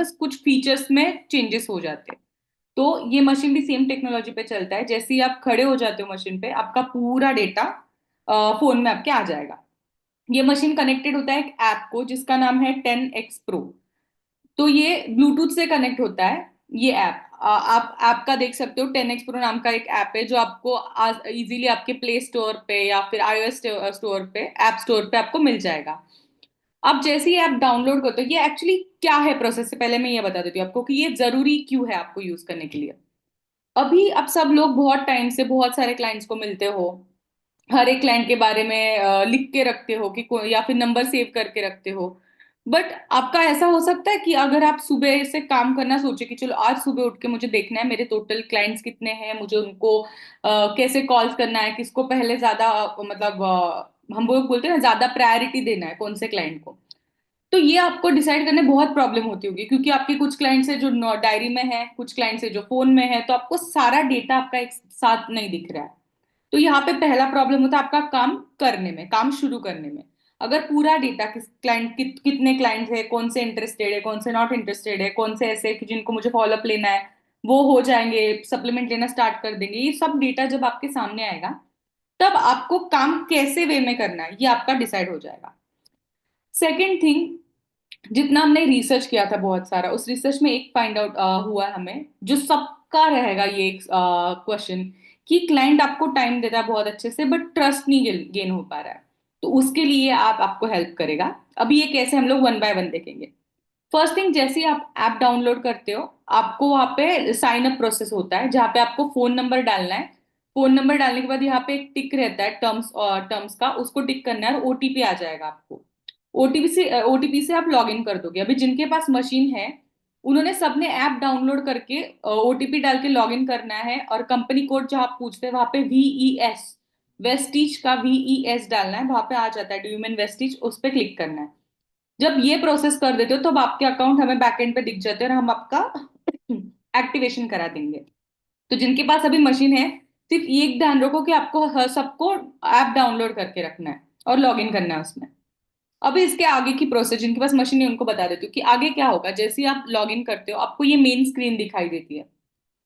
बस कुछ फीचर्स में चेंजेस हो जाते हैं। तो ये मशीन भी सेम टेक्नोलॉजी पे चलता है। जैसे ही आप खड़े हो जाते हो मशीन पे, आपका पूरा डेटा फोन में आपके आ जाएगा। ये मशीन कनेक्टेड होता है एक ऐप को जिसका नाम है 10x Pro। तो ये ब्लूटूथ से कनेक्ट होता है। ये ऐप आप ऐप का देख सकते हो, 10x Pro नाम का एक ऐप है जो आपको इजीली आपके प्ले स्टोर पे या फिर iOS स्टोर पे, ऐप स्टोर पे आपको मिल जाएगा। आप जैसे ही ऐप डाउनलोड करते हो, ये एक्चुअली क्या है प्रोसेस, से पहले मैं ये बता देती हूँ आपको कि ये जरूरी क्यों है आपको यूज करने के लिए। अभी आप सब लोग बहुत टाइम से बहुत सारे क्लाइंट्स को मिलते हो, हर एक क्लाइंट के बारे में लिख के रखते हो कि या फिर नंबर सेव करके रखते हो। बट आपका ऐसा हो सकता है कि अगर आप सुबह से काम करना सोचे कि चलो आज सुबह उठ के मुझे देखना है मेरे टोटल क्लाइंट्स कितने हैं, मुझे उनको कैसे कॉल्स करना है, किसको पहले ज्यादा मतलब हम लोग बोलते हैं ना ज्यादा प्रायोरिटी देना है कौन से क्लाइंट को। तो ये आपको डिसाइड करने बहुत प्रॉब्लम होती होगी, क्योंकि आपके कुछ क्लाइंट्स है जो डायरी में है, कुछ क्लाइंट्स है जो फोन में है, तो आपको सारा डेटा आपका एक साथ नहीं दिख रहा है। तो यहाँ पे पहला प्रॉब्लम होता है आपका काम करने में, काम शुरू करने में। अगर पूरा डेटा किस क्लाइंट कितने क्लाइंट्स है, कौन से इंटरेस्टेड है, कौन से नॉट इंटरेस्टेड है, कौन से ऐसे कि जिनको मुझे फॉलोअप लेना है, वो हो जाएंगे, सप्लीमेंट लेना स्टार्ट कर देंगे, ये सब डेटा जब आपके सामने आएगा, तब आपको काम कैसे वे में करना है ये आपका डिसाइड हो जाएगा। सेकेंड थिंग, जितना हमने रिसर्च किया था बहुत सारा, उस रिसर्च में एक फाइंड आउट हुआ हमें, जो सबका रहेगा ये एक क्वेश्चन, कि क्लाइंट आपको टाइम देता है बहुत अच्छे से बट ट्रस्ट नहीं गेन हो पा रहा है। तो उसके लिए आप आपको हेल्प करेगा। अभी ये कैसे, हम लोग वन बाय वन देखेंगे। फर्स्ट थिंग, जैसे ही आप ऐप डाउनलोड करते हो, आपको वहाँ पे साइन अप प्रोसेस होता है जहाँ पे आपको फोन नंबर डालना है। फोन नंबर डालने के बाद यहाँ पे एक टिक रहता है टर्म्स और टर्म्स का, उसको टिक करना है और ओटीपी आ जाएगा आपको। ओटीपी से आप लॉग इन कर दोगे। अभी जिनके पास मशीन है, उन्होंने सबने ऐप डाउनलोड करके ओटीपी डाल के लॉग इन करना है, और कंपनी कोड जहाँ आप पूछते हैं वहां पे VES, वेस्टीज का VES डालना है, वहां पे आ जाता है, डू यू मीन वेस्टीज, उस पर क्लिक करना है। जब ये प्रोसेस कर देते हो, तब आपके अकाउंट हमें बैकएंड पे दिख जाते हैं और हम आपका एक्टिवेशन करा देंगे। तो जिनके पास अभी मशीन है, सिर्फ ये ध्यान रखो कि आपको सबको ऐप डाउनलोड करके रखना है और लॉग इन करना है उसमें। अभी इसके आगे की प्रोसेस, जिनके पास मशीन है उनको बता देती हूँ कि आगे क्या होगा। जैसे ही आप लॉग इन करते हो, आपको ये मेन स्क्रीन दिखाई देती है।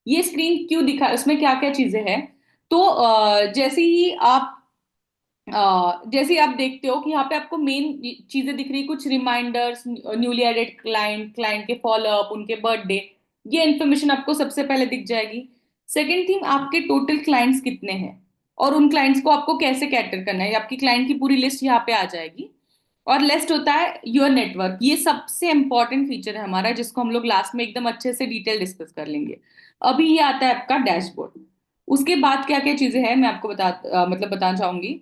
ये स्क्रीन क्यों दिखा, उसमें क्या क्या चीजें हैं। तो जैसे ही आप देखते हो कि यहाँ पे आपको मेन चीजें दिख रही है, कुछ reminders, newly added client, client के फॉलोअप, उनके बर्थडे, ये इन्फॉर्मेशन आपको सबसे पहले दिख जाएगी। सेकेंड थिंग, आपके टोटल क्लाइंट्स कितने हैं और उन क्लाइंट्स को आपको कैसे कैटर करना है, ये आपकी क्लाइंट की पूरी लिस्ट यहाँ पे आ जाएगी। और लेस्ट होता है योर नेटवर्क, ये सबसे इंपॉर्टेंट फीचर है हमारा, जिसको हम लोग लास्ट में एकदम अच्छे से डिटेल डिस्कस कर लेंगे। अभी ये आता है आपका डैशबोर्ड। उसके बाद क्या क्या चीजें हैं मैं आपको मतलब बताना चाहूंगी।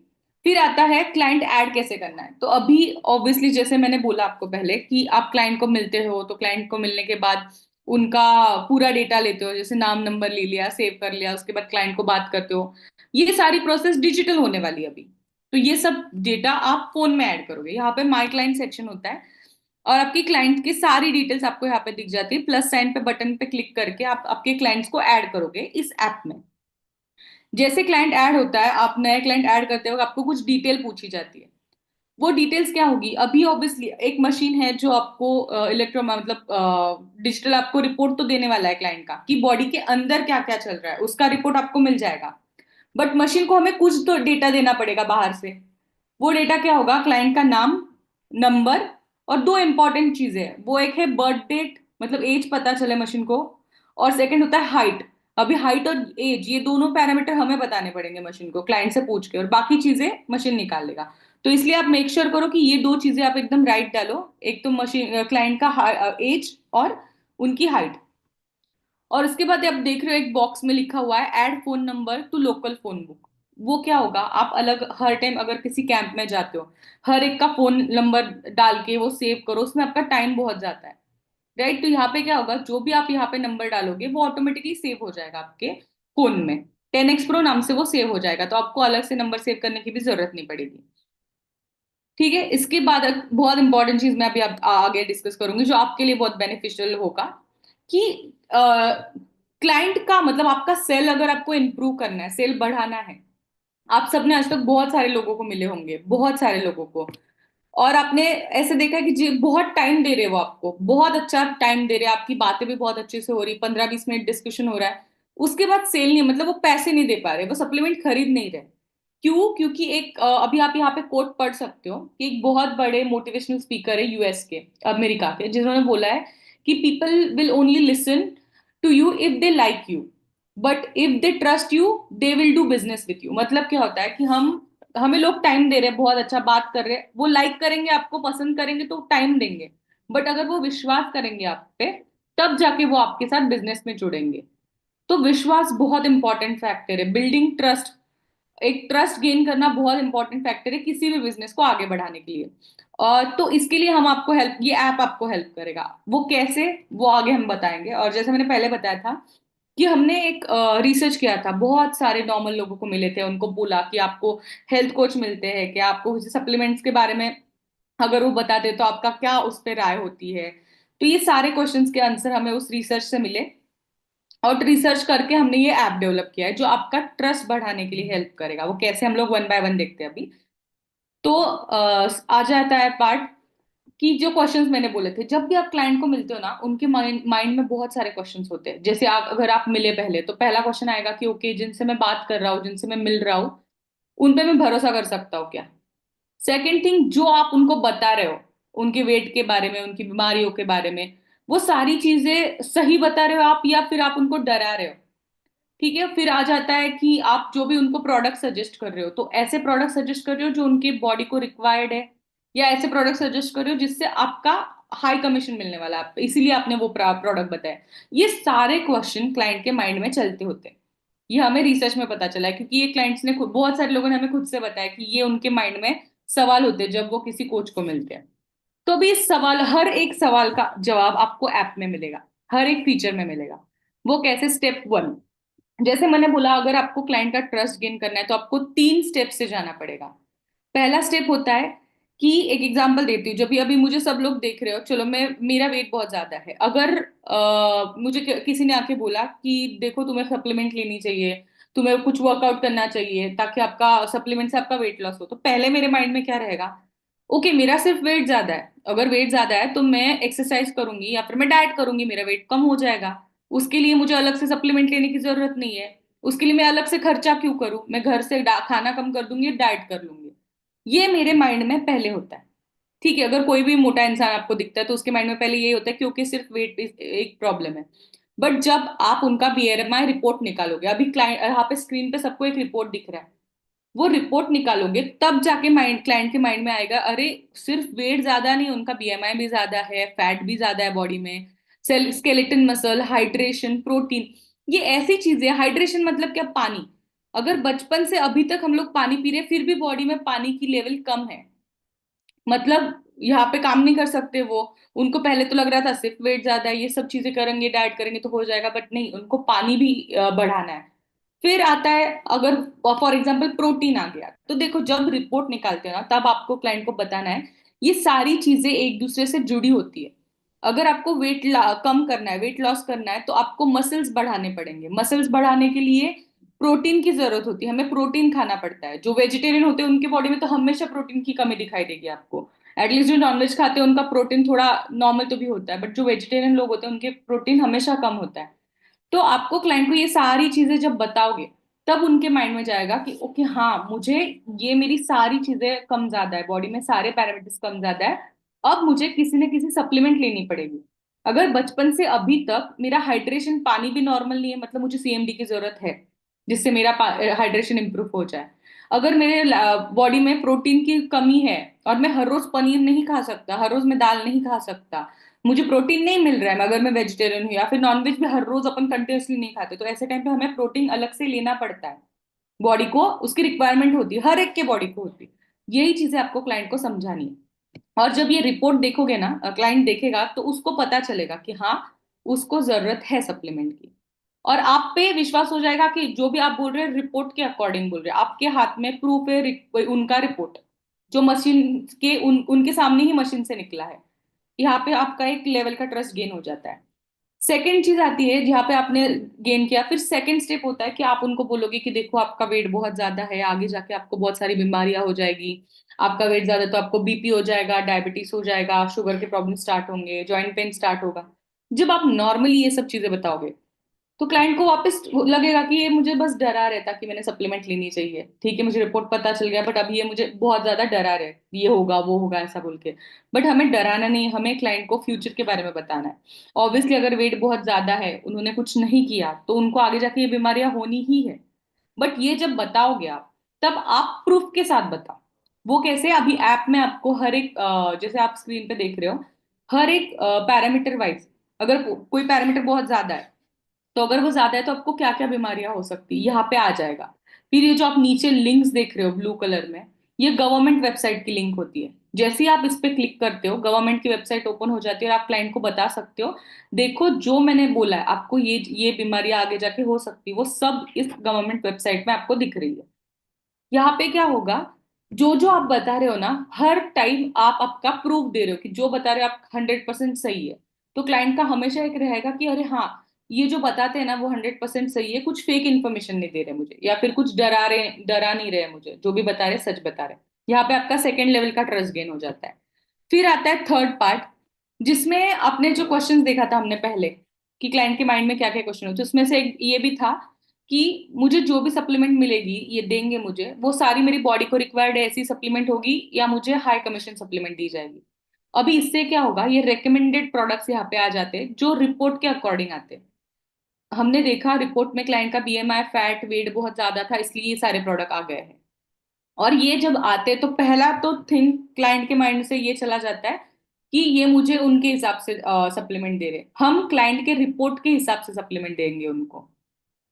फिर आता है क्लाइंट ऐड कैसे करना है। तो अभी ऑब्वियसली जैसे मैंने बोला आपको पहले कि आप क्लाइंट को मिलते हो, तो क्लाइंट को मिलने के बाद उनका पूरा डेटा लेते हो, जैसे नाम नंबर ले लिया, सेव कर लिया, उसके बाद क्लाइंट को बात करते हो। ये सारी प्रोसेस डिजिटल होने वाली है अभी। तो ये सब डेटा आप फोन में ऐड करोगे। यहाँ पे माई क्लाइंट सेक्शन होता है और आपकी क्लाइंट की सारी डिटेल्स आपको यहाँ पे दिख जाती है। प्लस साइन पे बटन पे क्लिक करके आप आपके क्लाइंट्स को ऐड करोगे इस ऐप में। जैसे क्लाइंट ऐड होता है, आप नए क्लाइंट ऐड करते हो, आपको कुछ डिटेल पूछी जाती है। वो डिटेल्स क्या होगी, अभी ऑब्वियसली एक मशीन है जो आपको इलेक्ट्रो मतलब डिजिटल आपको रिपोर्ट तो देने वाला है क्लाइंट का, कि बॉडी के अंदर क्या क्या चल रहा है, उसका रिपोर्ट आपको मिल जाएगा। बट मशीन को हमें कुछ तो डेटा देना पड़ेगा बाहर से। वो डेटा क्या होगा, क्लाइंट का नाम, नंबर, और दो इंपॉर्टेंट चीजें हैं, वो एक है बर्थ डेट, मतलब एज पता चले मशीन को, और सेकंड होता है हाइट। अभी हाइट और एज, ये दोनों पैरामीटर हमें बताने पड़ेंगे मशीन को क्लाइंट से पूछ के, और बाकी चीजें मशीन निकाल लेगा। तो इसलिए आप मेक श्योर करो कि ये दो चीजें आप एकदम राइट डालो, एक तो मशीन क्लाइंट का एज और उनकी हाइट। और उसके बाद आप देख रहे हो एक बॉक्स में लिखा हुआ है add phone number two local phone book. वो क्या होगा, आप अलग हर टाइम अगर किसी कैंप में जाते हो, हर एक का फोन नंबर डाल के वो सेव करो, उसमें आपका टाइम बहुत जाता है। राइट, तो यहाँ पे क्या होगा, जो भी आप यहाँ पे नंबर डालोगे वो ऑटोमेटिकली सेव हो जाएगा आपके फोन में। 10x Pro नाम से वो सेव हो जाएगा, तो आपको अलग से नंबर सेव करने की भी जरूरत नहीं पड़ेगी। ठीक है, इसके बाद एक बहुत इंपॉर्टेंट चीज मैं अभी आगे डिस्कस करूंगी, जो आपके लिए बहुत बेनिफिशियल होगा, कि क्लाइंट का मतलब आपका सेल अगर आपको इम्प्रूव करना है, सेल बढ़ाना है। आप सबने आज तक बहुत सारे लोगों को मिले होंगे, बहुत सारे लोगों को। और आपने ऐसे देखा है कि जी बहुत टाइम दे रहे हो, आपको बहुत अच्छा टाइम दे रहे हैं, आपकी बातें भी बहुत अच्छे से हो रही, 15-20 मिनट डिस्कशन हो रहा है, उसके बाद सेल नहीं, मतलब वो पैसे नहीं दे पा रहे, वो सप्लीमेंट खरीद नहीं रहे। क्यों? क्योंकि एक अभी आप यहाँ पे कोट पढ़ सकते हो कि एक बहुत बड़े मोटिवेशनल स्पीकर है यूएस के, अमेरिका के, जिन्होंने बोला है कि people will only listen to you if they like you, but if they trust you they will do business with you. मतलब क्या होता है कि हम हमें लोग टाइम दे रहे हैं, बहुत अच्छा बात कर रहे हैं, वो लाइक करेंगे, आपको पसंद करेंगे तो टाइम देंगे, बट अगर वो विश्वास करेंगे आप पे, तब जाके वो आपके साथ बिजनेस में जुड़ेंगे। तो विश्वास बहुत इंपॉर्टेंट फैक्टर है, बिल्डिंग ट्रस्ट, एक ट्रस्ट गेन करना बहुत इंपॉर्टेंट फैक्टर है किसी भी बिजनेस को आगे बढ़ाने के लिए। और तो इसके लिए हम आपको हेल्प, ये ऐप आपको हेल्प करेगा। वो कैसे, वो आगे हम बताएंगे। और जैसे मैंने पहले बताया था कि हमने एक रिसर्च किया था, बहुत सारे नॉर्मल लोगों को मिले थे, उनको बोला कि आपको हेल्थ कोच मिलते हैं कि आपको सप्लीमेंट्स के बारे में अगर वो बताते तो आपका क्या उस पर राय होती है। तो ये सारे क्वेश्चंस के आंसर हमें उस रिसर्च से मिले, और रिसर्च करके हमने ये ऐप डेवलप किया है जो आपका ट्रस्ट बढ़ाने के लिए हेल्प करेगा। वो कैसे, हम लोग वन बाय वन देखते हैं अभी। तो आ जाता है पार्ट कि जो क्वेश्चंस मैंने बोले थे, जब भी आप क्लाइंट को मिलते हो ना, उनके माइंड माइंड में बहुत सारे क्वेश्चंस होते हैं। जैसे आप, अगर आप मिले पहले, तो पहला क्वेश्चन आएगा कि ओके, जिनसे मैं बात कर रहा हूँ, जिनसे मैं मिल रहा हूँ, उन पे मैं भरोसा कर सकता हूँ क्या। सेकंड थिंग, जो आप उनको बता रहे हो उनके वेट के बारे में, उनकी बीमारियों के बारे में, वो सारी चीजें सही बता रहे हो आप, या फिर आप उनको डरा रहे हो। ठीक है, फिर आ जाता है कि आप जो भी उनको प्रोडक्ट सजेस्ट कर रहे हो, तो ऐसे प्रोडक्ट सजेस्ट कर रहे हो जो उनकी बॉडी को रिक्वायर्ड है, या ऐसे प्रोडक्ट सजेस्ट कर रहे हो जिससे आपका हाई कमीशन मिलने वाला है, आप इसीलिए आपने वो प्रोडक्ट बताया। ये सारे क्वेश्चन क्लाइंट के माइंड में चलते होते हैं। ये हमें रिसर्च में पता चला है, क्योंकि ये क्लाइंट्स ने बहुत सारे लोगों ने हमें खुद से बताया कि ये उनके माइंड में सवाल होते हैं जब वो किसी कोच को मिलते हैं। तो अभी इस सवाल, हर एक सवाल का जवाब आपको ऐप में मिलेगा, हर एक फीचर में मिलेगा। वो कैसे? स्टेप वन, जैसे मैंने बोला, अगर आपको क्लाइंट का ट्रस्ट गेन करना है तो आपको 3 स्टेप से जाना पड़ेगा। पहला स्टेप होता है कि, एक एग्जांपल देती हूँ, जब भी अभी मुझे सब लोग देख रहे हो, चलो मैं, मेरा वेट बहुत ज्यादा है, अगर मुझे किसी ने आके बोला कि देखो तुम्हें सप्लीमेंट लेनी चाहिए, तुम्हें कुछ वर्कआउट करना चाहिए ताकि आपका सप्लीमेंट से आपका वेट लॉस हो, तो पहले मेरे माइंड में क्या रहेगा? ओके, मेरा सिर्फ वेट ज्यादा है, अगर वेट ज्यादा है तो मैं एक्सरसाइज करूंगी या फिर मैं डाइट करूंगी, मेरा वेट कम हो जाएगा। उसके लिए मुझे अलग से सप्लीमेंट लेने की जरूरत नहीं है। उसके लिए मैं अलग से खर्चा क्यों करूं, मैं घर से खाना कम कर दूंगी, डाइट कर लूंगी। ये मेरे माइंड में पहले होता है। ठीक है, अगर कोई भी मोटा इंसान आपको दिखता है तो उसके माइंड में पहले ये होता है क्योंकि सिर्फ वेट एक प्रॉब्लम है। बट जब आप उनका बीएमआई रिपोर्ट निकालोगे, अभी क्लाइंट यहाँ पे स्क्रीन पे सबको एक रिपोर्ट दिख रहा है, वो रिपोर्ट निकालोगे, तब जाके माइंड, क्लाइंट के माइंड में आएगा, अरे सिर्फ वेट ज्यादा नहीं, उनका बीएमआई भी ज्यादा है, फैट भी ज्यादा है बॉडी में, cell skeleton muscle, hydration, protein, ये ऐसी चीजें। हाइड्रेशन मतलब क्या? पानी। अगर बचपन से अभी तक हम लोग पानी पी रहे हैं, फिर भी बॉडी में पानी की लेवल कम है, मतलब यहाँ पे काम नहीं कर सकते वो। उनको पहले तो लग रहा था सिर्फ वेट ज्यादा है, ये सब चीजें करेंगे, डाइट करेंगे तो हो जाएगा, बट नहीं, उनको पानी भी बढ़ाना है। फिर आता है, अगर फॉर एग्जाम्पल प्रोटीन आ गया, तो देखो जब रिपोर्ट निकालते हो ना, तब आपको क्लाइंट को बताना है ये सारी चीजें एक दूसरे से जुड़ी होती है। अगर आपको वेट कम करना है, वेट लॉस करना है, तो आपको मसल्स बढ़ाने पड़ेंगे। मसल्स बढ़ाने के लिए प्रोटीन की जरूरत होती है, हमें प्रोटीन खाना पड़ता है। जो वेजिटेरियन होते हैं उनके बॉडी में तो हमेशा प्रोटीन की कमी दिखाई देगी आपको। एटलीस्ट जो नॉनवेज खाते हैं उनका प्रोटीन थोड़ा नॉर्मल तो भी होता है, बट जो वेजिटेरियन लोग होते हैं उनके प्रोटीन हमेशा कम होता है। तो आपको क्लाइंट को ये सारी चीजें जब बताओगे, तब उनके माइंड में जाएगा कि ओके हाँ, मुझे ये मेरी सारी चीजें कम ज्यादा है, बॉडी में सारे पैरामीटर्स कम ज्यादा है, अब मुझे किसी न किसी सप्लीमेंट लेनी पड़ेगी। अगर बचपन से अभी तक मेरा हाइड्रेशन, पानी भी नॉर्मल नहीं है, मतलब मुझे सीएमडी की जरूरत है जिससे मेरा हाइड्रेशन इंप्रूव हो जाए। अगर मेरे बॉडी में प्रोटीन की कमी है और मैं हर रोज पनीर नहीं खा सकता, हर रोज मैं दाल नहीं खा सकता, मुझे प्रोटीन नहीं मिल रहा है, अगर मैं वेजिटेरियन हूँ, या फिर नॉनवेज भी हर रोज अपन कंटिन्यूसली नहीं खाते, तो ऐसे टाइम पे हमें प्रोटीन अलग से लेना पड़ता है। बॉडी को उसकी रिक्वायरमेंट होती है, हर एक के बॉडी को होती है। यही चीजें आपको क्लाइंट को समझानी है। और जब ये रिपोर्ट देखोगे ना, क्लाइंट देखेगा, तो उसको पता चलेगा कि हाँ, उसको जरूरत है सप्लीमेंट की। और आप पे विश्वास हो जाएगा कि जो भी आप बोल रहे हैं रिपोर्ट के अकॉर्डिंग बोल रहे हैं, आपके हाथ में प्रूफ है, उनका रिपोर्ट जो मशीन के उनके सामने ही मशीन से निकला है। यहाँ पे आपका एक लेवल का ट्रस्ट गेन हो जाता है। सेकंड चीज आती है जहाँ पे आपने गेन किया, फिर सेकंड स्टेप होता है कि आप उनको बोलोगे कि देखो आपका वेट बहुत ज्यादा है, आगे जाके आपको बहुत सारी बीमारियां हो जाएगी। आपका वेट ज्यादा तो आपको बीपी हो जाएगा, डायबिटीज हो जाएगा, शुगर के प्रॉब्लम स्टार्ट होंगे, जॉइंट पेन स्टार्ट होगा। जब आप नॉर्मली ये सब चीजें बताओगे तो क्लाइंट को वापस लगेगा कि ये मुझे बस डरा रहता कि मैंने सप्लीमेंट लेनी चाहिए, ठीक है मुझे रिपोर्ट पता चल गया, बट अब ये मुझे बहुत ज्यादा डरा रहे, ये होगा वो होगा ऐसा बोल के। बट हमें डराना नहीं, हमें क्लाइंट को फ्यूचर के बारे में बताना है। ऑब्वियसली अगर वेट बहुत ज्यादा है, उन्होंने कुछ नहीं किया, तो उनको आगे जाके ये बीमारियां होनी ही है। बट ये जब बताओगे आप, तब आप प्रूफ के साथ बताओ। वो कैसे? अभी ऐप में आपको हर एक जैसे आप स्क्रीन पे देख रहे हो, हर एक पैरामीटर वाइज, अगर कोई पैरामीटर बहुत ज्यादा है, तो अगर वो ज्यादा है तो आपको क्या क्या बीमारियां हो सकती है यहाँ पे आ जाएगा। फिर ये जो आप नीचे लिंक्स देख रहे हो ब्लू कलर में, ये गवर्नमेंट वेबसाइट की लिंक होती है। जैसे ही आप इस पे क्लिक करते हो, गवर्नमेंट की वेबसाइट ओपन हो जाती है और आप क्लाइंट को बता सकते हो, देखो जो मैंने बोला है आपको, ये बीमारियां आगे जाके हो सकती है, वो सब इस गवर्नमेंट वेबसाइट में आपको दिख रही है। यहाँ पे क्या होगा, जो जो आप बता रहे हो ना, हर टाइम आप आपका प्रूफ दे रहे हो कि जो बता रहे हो आप 100% सही है। तो क्लाइंट का हमेशा एक रहेगा कि अरे हाँ, ये जो बताते हैं ना वो 100% सही है, कुछ फेक इन्फॉर्मेशन नहीं दे रहे मुझे, या फिर कुछ डरा नहीं रहे मुझे, जो भी बता रहे सच बता रहे। यहाँ पे आपका सेकेंड लेवल का ट्रस्ट गेन हो जाता है। फिर आता है थर्ड पार्ट, जिसमें आपने जो क्वेश्चंस देखा था हमने पहले, कि क्लाइंट के माइंड में क्या क्या क्वेश्चन होते, उसमें से एक ये भी था कि मुझे जो भी सप्लीमेंट मिलेगी, ये देंगे मुझे, वो सारी मेरी बॉडी को रिक्वायर्ड ऐसी सप्लीमेंट होगी या मुझे हाई कमीशन सप्लीमेंट दी जाएगी। अभी इससे क्या होगा, ये रिकमेंडेड प्रोडक्ट्स यहाँ पे आ जाते हैं जो रिपोर्ट के अकॉर्डिंग आते हैं। हमने देखा रिपोर्ट में क्लाइंट का बीएमआई, फैट, वेट बहुत ज्यादा था, इसलिए ये सारे प्रोडक्ट आ गए हैं। और ये जब आते तो पहला तो थिंक क्लाइंट के माइंड से ये चला जाता है कि ये मुझे उनके हिसाब से सप्लीमेंट दे रहे, हम क्लाइंट के रिपोर्ट के हिसाब से सप्लीमेंट देंगे उनको।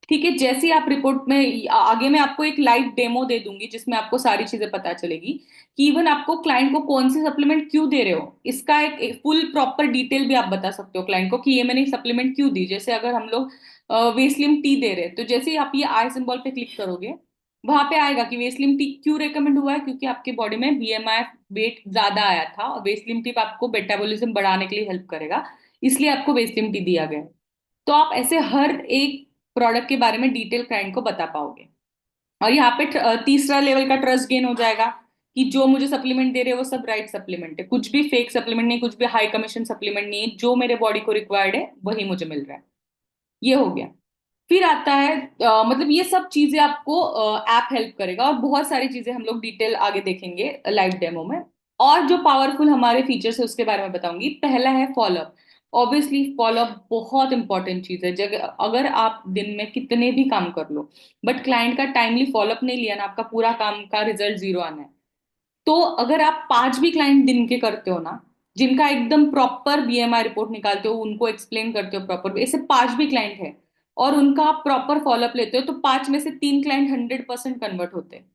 ठीक है, जैसे ही आप रिपोर्ट में आगे मैं आपको एक लाइव डेमो दे दूंगी जिसमें आपको सारी चीजें पता चलेगी कि इवन आपको क्लाइंट को कौन सी सप्लीमेंट क्यों दे रहे हो, इसका एक फुल प्रॉपर डिटेल भी आप बता सकते हो क्लाइंट को कि ये मैंने सप्लीमेंट क्यों दी। जैसे अगर हम लोग वेस्लिम टी दे रहे हैं, तो जैसे ही आप ये आई सिंबल पे क्लिक करोगे, वहां पे आएगा कि वेस्लिम टी क्यों रेकमेंड हुआ है, क्योंकि आपके बॉडी में बीएमआई, वेट ज्यादा आया था, और वेस्लिम टी आपको मेटाबॉलिज्म बढ़ाने के लिए हेल्प करेगा, इसलिए आपको वेस्लिम टी दिया गया है। तो आप ऐसे हर एक प्रोडक्ट के बारे में डिटेल क्लाइंट को बता पाओगे। और यहाँ पे तीसरा लेवल का ट्रस्ट गेन हो जाएगा कि जो मुझे सप्लीमेंट दे रहे हैं वो सब राइट सप्लीमेंट है, कुछ भी फेक सप्लीमेंट नहीं, कुछ भी हाई कमीशन सप्लीमेंट नहीं है, जो मेरे बॉडी को रिक्वायर्ड है वही मुझे मिल रहा है। ये हो गया। फिर आता है मतलब ये सब चीजें आपको ऐप हेल्प करेगा, और बहुत सारी चीजें हम लोग डिटेल आगे देखेंगे लाइव डेमो में। और जो पावरफुल हमारे फीचर्स है उसके बारे में बताऊंगी। पहला है फॉलोअप। ऑब्वियसली फॉलोअप बहुत इंपॉर्टेंट चीज है। जगह अगर आप दिन में कितने भी काम कर लो, बट क्लाइंट का टाइमली फॉलोअप नहीं लिया ना, आपका पूरा काम का रिजल्ट जीरो आना है। तो अगर आप 5 भी क्लाइंट दिन के करते हो ना, जिनका एकदम प्रॉपर बीएमआई रिपोर्ट निकालते हो, उनको एक्सप्लेन करते हो प्रॉपर, ऐसे 5 भी क्लाइंट है और उनका आप प्रॉपर फॉलोअप लेते हो, तो 5 में से 3 क्लाइंट 100% कन्वर्ट होते हैं।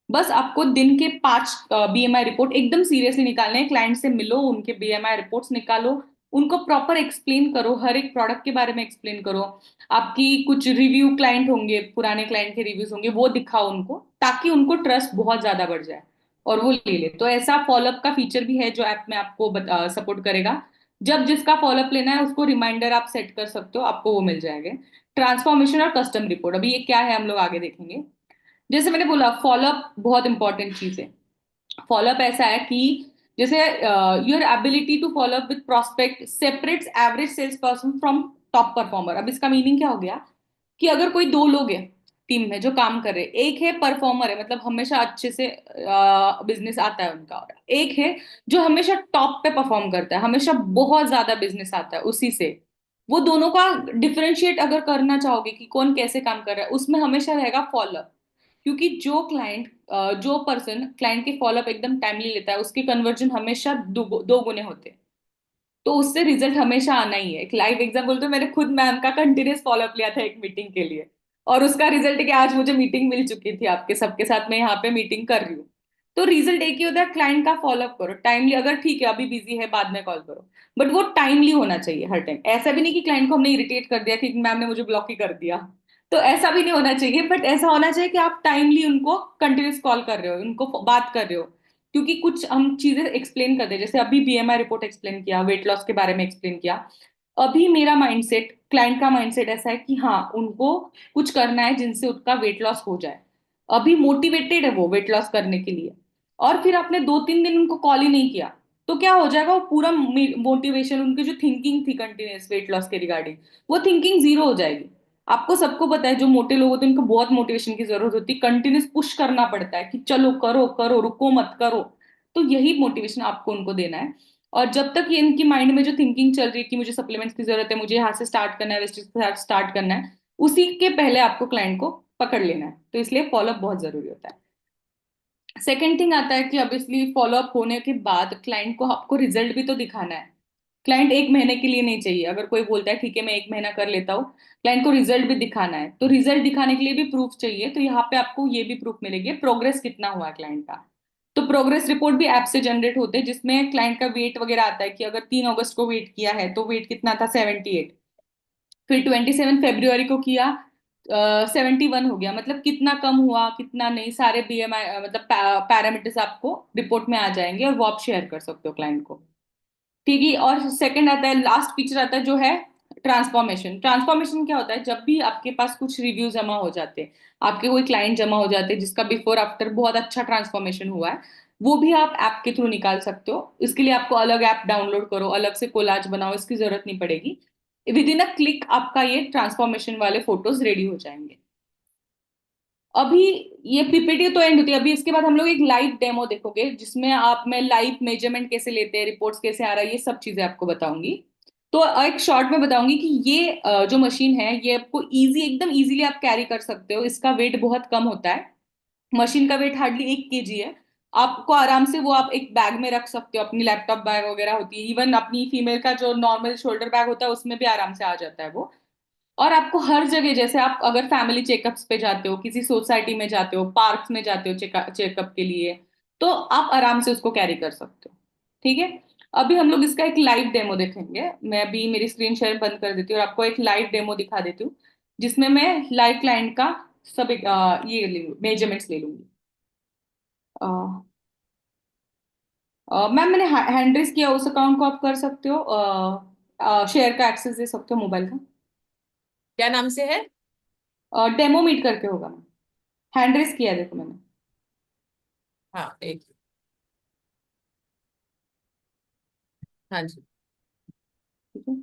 बस आपको दिन के 5 बीएमआई रिपोर्ट एकदम सीरियसली निकालने हैं। क्लाइंट से मिलो, उनके बीएमआई रिपोर्ट्स निकालो, उनको प्रॉपर एक्सप्लेन करो, हर एक प्रोडक्ट के बारे में एक्सप्लेन करो। आपकी कुछ रिव्यू क्लाइंट होंगे, पुराने क्लाइंट के रिव्यूज होंगे, वो दिखाओ उनको, ताकि उनको ट्रस्ट बहुत ज्यादा बढ़ जाए और वो ले ले। तो ऐसा फॉलोअप का फीचर भी है जो ऐप में आपको सपोर्ट करेगा। जब जिसका फॉलोअप लेना है उसको रिमाइंडर आप सेट कर सकते हो, आपको वो मिल जाएगा। ट्रांसफॉर्मेशन और कस्टम रिपोर्ट, अभी ये क्या है हम लोग आगे देखेंगे। जैसे मैंने बोला, फॉलोअप बहुत इंपॉर्टेंट चीज है। फॉलोअप ऐसा है कि जैसे your ability to follow up with prospect separates average sales person from top performer. अब इसका मीनिंग क्या हो गया कि अगर कोई 2 लोग हैं टीम में जो काम कर रहे हैं, एक है परफॉर्मर है, मतलब हमेशा अच्छे से बिजनेस आता है उनका, और एक है जो हमेशा टॉप पे परफॉर्म करता है, हमेशा बहुत ज्यादा बिजनेस आता है उसी से। वो दोनों का डिफरेंशिएट अगर करना चाहोगे कि कौन कैसे काम कर रहा है, उसमें हमेशा रहेगा फॉलोअप। क्योंकि जो पर्सन क्लाइंट के फॉलोअप एकदम टाइमली लेता है, उसके कन्वर्जन हमेशा दो गुने होते हैं। तो उससे रिजल्ट हमेशा आना ही है। एक लाइव एग्जाम्पल, तो मैंने खुद मैम का कंटिन्यूस फॉलोअप लिया था एक मीटिंग के लिए, और उसका रिजल्ट है कि आज मुझे मीटिंग मिल चुकी थी, आपके सबके साथ मैं यहाँ पे मीटिंग कर रही हूँ। तो रिजल्ट एक ही होता है, क्लाइंट का फॉलोअप करो टाइमली। अगर ठीक है अभी बिजी है, बाद में कॉल करो, बट वो टाइमली होना चाहिए हर टाइम। ऐसा भी नहीं कि क्लाइंट को हमने इरिटेट कर दिया कि मैम ने मुझे ब्लॉक ही कर दिया, तो ऐसा भी नहीं होना चाहिए। बट ऐसा होना चाहिए कि आप टाइमली उनको कंटिन्यूस कॉल कर रहे हो, उनको बात कर रहे हो। क्योंकि कुछ हम चीजें एक्सप्लेन करते हैं, जैसे अभी बीएमआई रिपोर्ट एक्सप्लेन किया, वेट लॉस के बारे में एक्सप्लेन किया, अभी मेरा माइंडसेट, क्लाइंट का माइंडसेट ऐसा है कि हाँ उनको कुछ करना है जिनसे उसका वेट लॉस हो जाए। अभी मोटिवेटेड है वो वेट लॉस करने के लिए, और फिर आपने 2-3 दिन उनको कॉल ही नहीं किया, तो क्या हो जाएगा, वो पूरा मोटिवेशन, उनकी जो थिंकिंग थी कंटिन्यूस वेट लॉस के रिगार्डिंग, वो थिंकिंग जीरो हो जाएगी। आपको सबको पता है जो मोटे लोग होते हैं उनको बहुत मोटिवेशन की जरूरत होती है, कंटिन्यूस पुश करना पड़ता है कि चलो करो करो, रुको मत करो। तो यही मोटिवेशन आपको उनको देना है। और जब तक ये इनकी माइंड में जो थिंकिंग चल रही है कि मुझे सप्लीमेंट्स की जरूरत है, मुझे यहाँ से स्टार्ट करना है, वेस्टेज के साथ स्टार्ट करना है, उसी के पहले आपको क्लाइंट को पकड़ लेना है। तो इसलिए फॉलोअप बहुत जरूरी होता है। सेकेंड थिंग आता है कि ऑब्वियसली फॉलोअप होने के बाद क्लाइंट को आपको रिजल्ट भी तो दिखाना है। क्लाइंट 1 महीने के लिए नहीं चाहिए, अगर कोई बोलता है ठीक है मैं 1 महीना कर लेता हूँ, क्लाइंट को रिजल्ट भी दिखाना है। तो रिजल्ट दिखाने के लिए भी प्रूफ चाहिए, तो यहाँ पे आपको ये भी प्रूफ मिलेगी प्रोग्रेस कितना हुआ है क्लाइंट का। तो प्रोग्रेस रिपोर्ट भी ऐप से जनरेट होते हैं, जिसमें क्लाइंट का वेट वगैरह आता है कि अगर 3 अगस्त को वेट किया है तो वेट कितना था, 78। फिर 27 फरवरी को किया, 71 हो गया, मतलब कितना कम हुआ कितना नहीं, सारे BMI मतलब पैरामीटर्स आपको रिपोर्ट में आ जाएंगे, और वो आप शेयर कर सकते हो क्लाइंट को। ठीक है। और सेकंड आता है, लास्ट फीचर आता है जो है ट्रांसफॉर्मेशन। ट्रांसफॉर्मेशन क्या होता है, जब भी आपके पास कुछ रिव्यू जमा हो जाते हैं, आपके कोई क्लाइंट जमा हो जाते हैं जिसका बिफोर आफ्टर बहुत अच्छा ट्रांसफॉर्मेशन हुआ है, वो भी आप ऐप के थ्रू निकाल सकते हो। इसके लिए आपको अलग ऐप डाउनलोड करो, अलग से कोलाज बनाओ, इसकी जरूरत नहीं पड़ेगी। विद इन अ क्लिक आपका ये ट्रांसफॉर्मेशन वाले फोटोज रेडी हो जाएंगे। अभी ये PPT तो एंड होती है, अभी इसके बाद हम लोग एक लाइव डेमो देखोगे, जिसमें आप मैं लाइव मेजरमेंट कैसे लेते हैं, रिपोर्ट्स कैसे आ रहा है, ये सब चीजें आपको बताऊंगी। तो एक शॉर्ट में बताऊंगी कि ये जो मशीन है ये आपको इजी, एकदम इजीली आप कैरी कर सकते हो, इसका वेट बहुत कम होता है। मशीन का वेट हार्डली 1 kg है। आपको आराम से वो आप एक बैग में रख सकते हो, अपनी लैपटॉप बैग वगैरह होती है, इवन अपनी फीमेल का जो नॉर्मल शोल्डर बैग होता है उसमें भी आराम से आ जाता है वो। और आपको हर जगह, जैसे आप अगर फैमिली चेकअप्स पे जाते हो, किसी सोसाइटी में जाते हो, पार्क्स में जाते हो चेकअप के लिए, तो आप आराम से उसको कैरी कर सकते हो। ठीक है। अभी हम लोग इसका एक लाइव डेमो देखेंगे। मैं अभी मेरी स्क्रीन शेयर बंद कर देती हूँ और आपको एक लाइव डेमो दिखा देती हूँ, जिसमें मैं लाइव क्लाइंट का सब ये मेजरमेंट्स ले लूंगी। मैम मैंने हैंड रेस किया, उस अकाउंट को आप कर सकते हो, शेयर का एक्सेस दे सकते हो मोबाइल क्या नाम से है? का। डेमो मीट करके होगा मैम। हैंड रेस किया है, देखो मैंने। हाँ, एक। हाँ जी। ठीक है।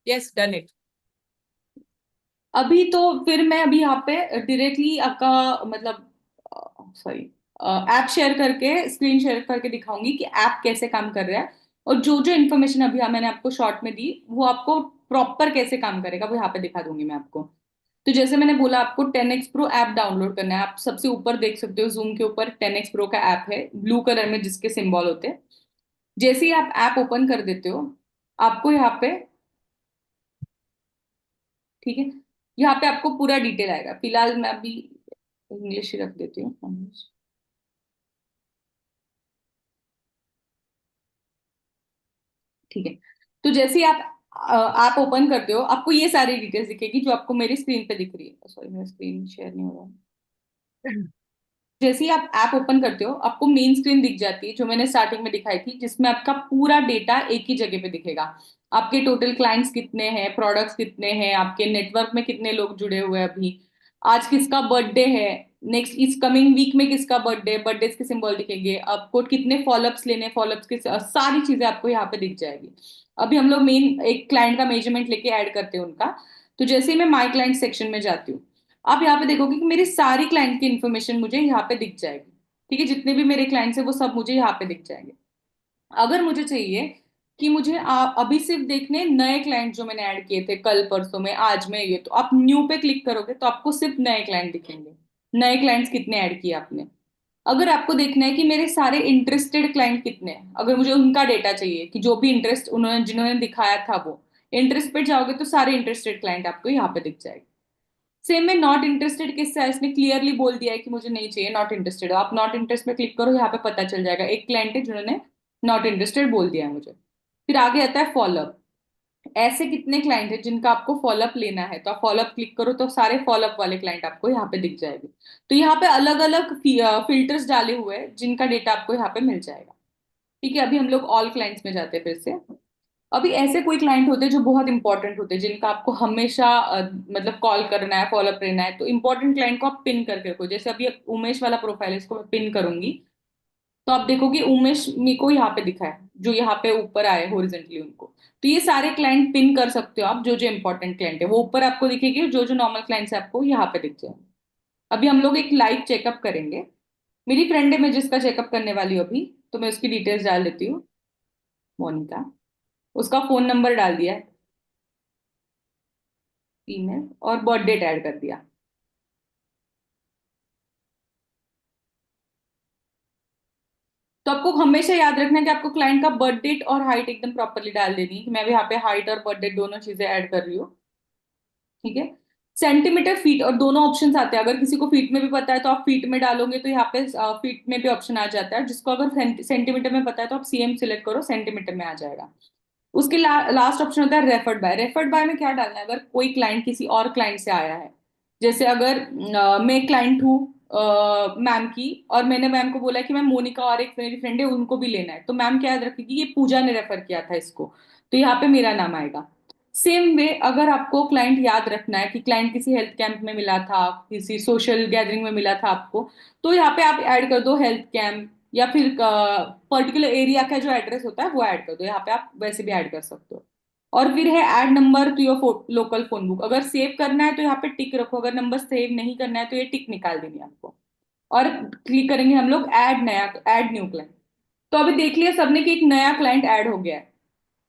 Yes, done it. अभी तो फिर मैं अभी यहाँ पे डायरेक्टली आपका मतलब सॉरी ऐप शेयर करके, स्क्रीन शेयर करके दिखाऊंगी कि ऐप कैसे काम कर रहा है, और जो जो इन्फॉर्मेशन अभी मैंने आपको शॉर्ट में दी वो आपको प्रॉपर कैसे काम करेगा वो यहाँ पे दिखा दूंगी मैं आपको। तो जैसे मैंने बोला, आपको 10x Pro ऐप डाउनलोड करना है। आप सबसे ऊपर देख सकते हो, जूम के ऊपर 10x Pro का ऐप है ब्लू कलर में जिसके सिंबल होते हैं। जैसे ही आप ऐप ओपन कर देते हो, आपको यहाँ पे, ठीक है, यहाँ पे आपको पूरा डिटेल आएगा। फिलहाल मैं अभी इंग्लिश ही रख देती हूँ। ठीक है। तो जैसे ही आप ऐप ओपन करते हो, आपको ये सारी डिटेल्स दिखेगी जो आपको मेरी स्क्रीन पे दिख रही है। सॉरी, मेरा स्क्रीन शेयर नहीं हो रहा है। जैसे ही आप ऐप ओपन करते हो, आपको मेन स्क्रीन दिख जाती है जो मैंने स्टार्टिंग में दिखाई थी, जिसमें आपका पूरा डेटा एक ही जगह पे दिखेगा। आपके टोटल क्लाइंट्स कितने हैं, प्रोडक्ट्स कितने हैं, आपके नेटवर्क में कितने लोग जुड़े हुए हैं अभी, आज किसका बर्थडे है, नेक्स्ट इस कमिंग वीक में किसका बर्थडे, बर्थडे के सिंबल दिखेंगे, आपको कितने फॉलोअप्स लेने, फॉलोअप्स के सारी चीजें आपको यहाँ पे दिख जाएगी। अभी हम लोग मेन एक क्लाइंट का मेजरमेंट लेके ऐड करते हैं उनका। तो जैसे ही मैं माई क्लाइंट सेक्शन में जाती हूँ, आप यहाँ पे देखोगे कि मेरी सारी क्लाइंट की इन्फॉर्मेशन मुझे यहाँ पे दिख जाएगी। ठीक है, जितने भी मेरे क्लाइंट्स हैं वो सब मुझे यहाँ पे दिख जाएंगे। अगर मुझे चाहिए कि मुझे अभी सिर्फ देखने नए क्लाइंट जो मैंने ऐड किए थे कल परसों में, आज में, ये तो आप न्यू पे क्लिक करोगे तो आपको सिर्फ नए क्लाइंट दिखेंगे। नए क्लाइंट्स कितने ऐड किए आपने। अगर आपको देखना है कि मेरे सारे इंटरेस्टेड क्लाइंट कितने हैं, अगर मुझे उनका डेटा चाहिए कि जो भी इंटरेस्ट उन्होंने जिन्होंने दिखाया था, वो इंटरेस्ट पे जाओगे तो सारे इंटरेस्टेड क्लाइंट आपको यहाँ पे दिख जाएंगे। सेम में नॉट इंटरेस्टेड किससे है, इसने क्लियरली बोल दिया है कि मुझे नहीं चाहिए, नॉट इंटरेस्टेड, आप नॉट इंटरेस्ट पे क्लिक करो, यहाँ पे पता चल जाएगा एक क्लाइंट है जिन्होंने नॉट इंटरेस्टेड बोल दिया है मुझे। फिर आगे आता है फॉलोअप। ऐसे कितने क्लाइंट है जिनका आपको फॉलोअप लेना है, तो आप फॉलोअप क्लिक करो तो सारे फॉलोअप वाले क्लाइंट आपको यहाँ पे दिख जाएंगे। तो यहाँ पे अलग अलग फिल्टर्स डाले हुए हैं जिनका डेटा आपको यहाँ पे मिल जाएगा। ठीक है, अभी हम लोग ऑल क्लाइंट्स में जाते हैं फिर से। अभी ऐसे कोई क्लाइंट होते हैं जो बहुत इंपॉर्टेंट होते हैं, जिनका आपको हमेशा मतलब कॉल करना है, फॉलोअप रहना है, तो इंपॉर्टेंट क्लाइंट को आप पिन करके रखो। जैसे अभी उमेश वाला प्रोफाइल है, इसको मैं पिन करूंगी, तो आप देखोगे उमेश मेरे को यहाँ पे दिखा है, जो यहाँ पे ऊपर आए हॉरिजेंटली उनको। तो ये सारे क्लाइंट पिन कर सकते हो आप, जो जो इंपॉर्टेंट क्लाइंट है वो ऊपर आपको दिखेगी, और जो जो नॉर्मल क्लाइंट्स है आपको यहाँ पे दिख जाए। अभी हम लोग एक लाइव चेकअप करेंगे। मेरी फ्रेंड है, मैं जिसका चेकअप करने वाली हूँ अभी, तो मैं उसकी डिटेल्स डाल देती हूँ। मोनिका, उसका फोन नंबर डाल दिया है, ईमेल और बर्थ डेट ऐड कर दिया। तो आपको हमेशा याद रखना है कि आपको क्लाइंट का बर्थ डेट और हाइट एकदम प्रॉपरली डाल देनी है, कि मैं भी यहाँ पे हाइट और बर्थ डेट दोनों चीजें ऐड कर रही हूँ। ठीक है। सेंटीमीटर, फीट और दोनों ऑप्शंस आते हैं। अगर किसी को फीट में भी पता है तो आप फीट में डालोगे, तो यहाँ पे फीट में भी ऑप्शन आ जाता है। जिसको अगर सेंटीमीटर में पता है तो आप सीएम सिलेक्ट करो, सेंटीमीटर में आ जाएगा। उसके लास्ट ऑप्शन होता है रेफर्ड बाय। रेफर्ड बाय में क्या डालना है, अगर कोई क्लाइंट किसी और क्लाइंट से आया है, जैसे अगर मैं क्लाइंट हूँ मैम की, और मैंने मैम को बोला कि मैम मोनिका और एक मेरी फ्रेंड है उनको भी लेना है, तो मैम क्या याद रखेगी, ये पूजा ने रेफर किया था इसको, तो यहाँ पे मेरा नाम आएगा। सेम वे, अगर आपको क्लाइंट याद रखना है कि क्लाइंट किसी हेल्थ कैंप में मिला था, किसी सोशल गैदरिंग में मिला था आपको, तो यहाँ पे आप ऐड कर दो हेल्थ कैंप, या फिर पर्टिकुलर एरिया का जो एड्रेस होता है वो ऐड कर दो। यहाँ पे आप वैसे भी ऐड कर सकते हो। और फिर है add number two your local phone book. अगर सेव करना है तो यहाँ पे टिक रखो, अगर नंबर सेव नहीं करना है तो ये टिक निकाल देंगे आपको। और क्लिक करेंगे हम लोग ऐड नया, तो ऐड न्यू क्लाइंट। तो अभी देख लिया सबने कि एक नया क्लाइंट ऐड हो गया है।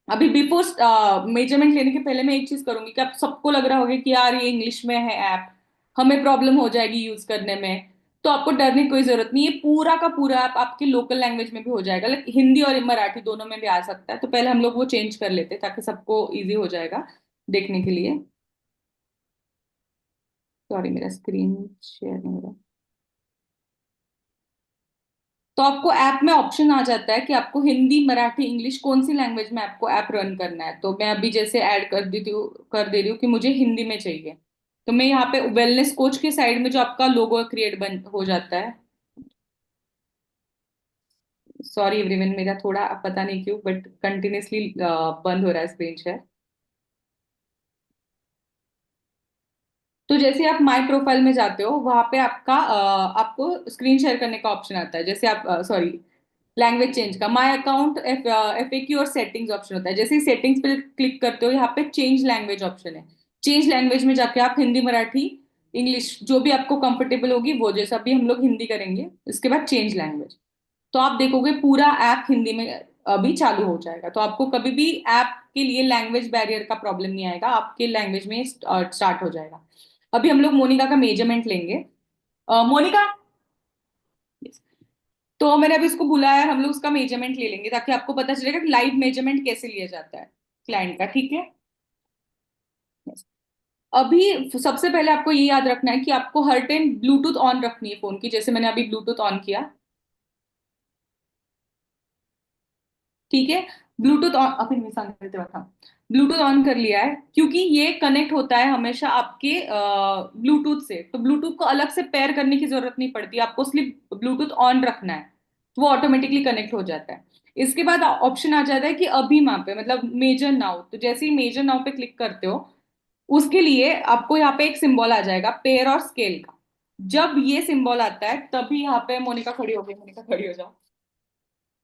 अभी बिफोर मेजरमेंट लेने के पहले मैं एक चीज करूंगी, कि आप सबको लग रहा होगा कि यार ये इंग्लिश में है ऐप, हमें प्रॉब्लम हो जाएगी यूज करने में। तो आपको डरने की कोई जरूरत नहीं, ये पूरा का पूरा ऐप आपके लोकल लैंग्वेज में भी हो जाएगा, लाइक हिंदी और मराठी दोनों में भी आ सकता है। तो पहले हम लोग वो चेंज कर लेते हैं, ताकि सबको इजी हो जाएगा देखने के लिए। सॉरी, मेरा स्क्रीन शेयर नहीं हो रहा। तो आपको ऐप में ऑप्शन आ जाता है कि आपको हिंदी, मराठी, इंग्लिश कौन सी लैंग्वेज में आपको ऐप रन करना है। तो मैं अभी जैसे ऐड कर देती हूँ, कर दे रही हूँ कि मुझे हिंदी में चाहिए। तो मैं यहाँ पे वेलनेस कोच के साइड में जो आपका लोगो क्रिएट बन हो जाता है। सॉरी एवरीवन, मेरा थोड़ा पता नहीं क्यों बट कंटिन्यूसली बंद हो रहा है स्क्रीन शेयर। तो जैसे आप माय प्रोफाइल में जाते हो, वहां पे आपको स्क्रीन शेयर करने का ऑप्शन आता है। जैसे आप सॉरी, लैंग्वेज चेंज का माय अकाउंट एफएक्यू और सेटिंग्स ऑप्शन होता है। जैसे ही सेटिंग्स पे क्लिक करते हो, यहाँ पे चेंज लैंग्वेज ऑप्शन है। चेंज लैंग्वेज में जाके आप हिंदी, मराठी, इंग्लिश जो भी आपको कंफर्टेबल होगी वो, जैसा अभी हम लोग हिंदी करेंगे, इसके बाद चेंज लैंग्वेज। तो आप देखोगे पूरा ऐप हिंदी में अभी चालू हो जाएगा। तो आपको कभी भी ऐप के लिए लैंग्वेज बैरियर का प्रॉब्लम नहीं आएगा, आपके लैंग्वेज में स्टार्ट हो जाएगा। अभी हम लोग मोनिका का मेजरमेंट लेंगे। मोनिका, तो मैंने अभी उसको बुलाया, हम लोग उसका मेजरमेंट ले लेंगे, ताकि आपको पता चलेगा कि लाइव मेजरमेंट कैसे लिया जाता है क्लाइंट का। ठीक है। Yes. अभी सबसे पहले आपको ये याद रखना है कि आपको हर टाइम ब्लूटूथ ऑन रखनी है फोन की। जैसे मैंने अभी ब्लूटूथ ऑन किया। ठीक है। ब्लूटूथ ऑन, अभी मेरे सामने रहते रखा, ब्लूटूथ ऑन कर लिया है, क्योंकि ये कनेक्ट होता है हमेशा आपके ब्लूटूथ से। तो ब्लूटूथ को अलग से पेयर करने की जरूरत नहीं पड़ती, आपको सिर्फ ब्लूटूथ ऑन रखना है, तो वो ऑटोमेटिकली कनेक्ट हो जाता है। इसके बाद ऑप्शन आ जाता है कि अभी वहां पे मतलब मेजर नाउ। तो जैसे ही मेजर नाउ पे क्लिक करते हो, उसके लिए आपको यहाँ पे एक सिंबल आ जाएगा पेयर और स्केल का। जब ये सिंबल आता है तभी यहाँ पे, मोनिका खड़ी हो गई, मोनिका खड़ी हो जाओ।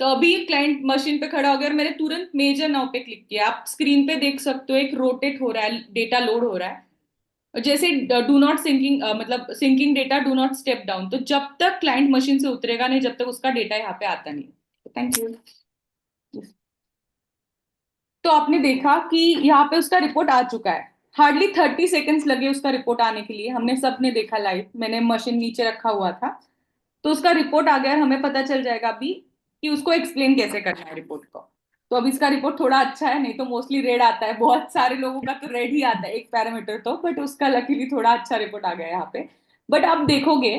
तो अभी क्लाइंट मशीन पे खड़ा हो गया और मैंने तुरंत मेजर नाउ पे क्लिक किया। आप स्क्रीन पे देख सकते हो एक रोटेट हो रहा है, डेटा लोड हो रहा है। और जैसे डू नॉट सिंकिंग, मतलब syncing data, do not step down. तो जब तक क्लाइंट मशीन से उतरेगा नहीं, जब तक उसका डेटा यहाँ पे आता नहीं। Thank you. तो आपने देखा कि यहाँ पे उसका रिपोर्ट आ चुका है। हार्डली 30 सेकेंड्स लगे उसका रिपोर्ट आने के लिए, हमने सबने देखा लाइव, मैंने मशीन नीचे रखा हुआ था। तो उसका रिपोर्ट आ गया और हमें पता चल जाएगा अभी कि उसको एक्सप्लेन कैसे करना है रिपोर्ट को। तो अब इसका रिपोर्ट थोड़ा अच्छा है, नहीं तो मोस्टली रेड आता है, बहुत सारे लोगों का तो रेड ही आता है एक पैरामीटर तो, बट उसका लकीली थोड़ा अच्छा रिपोर्ट आ गया है यहाँ पे। बट आप देखोगे,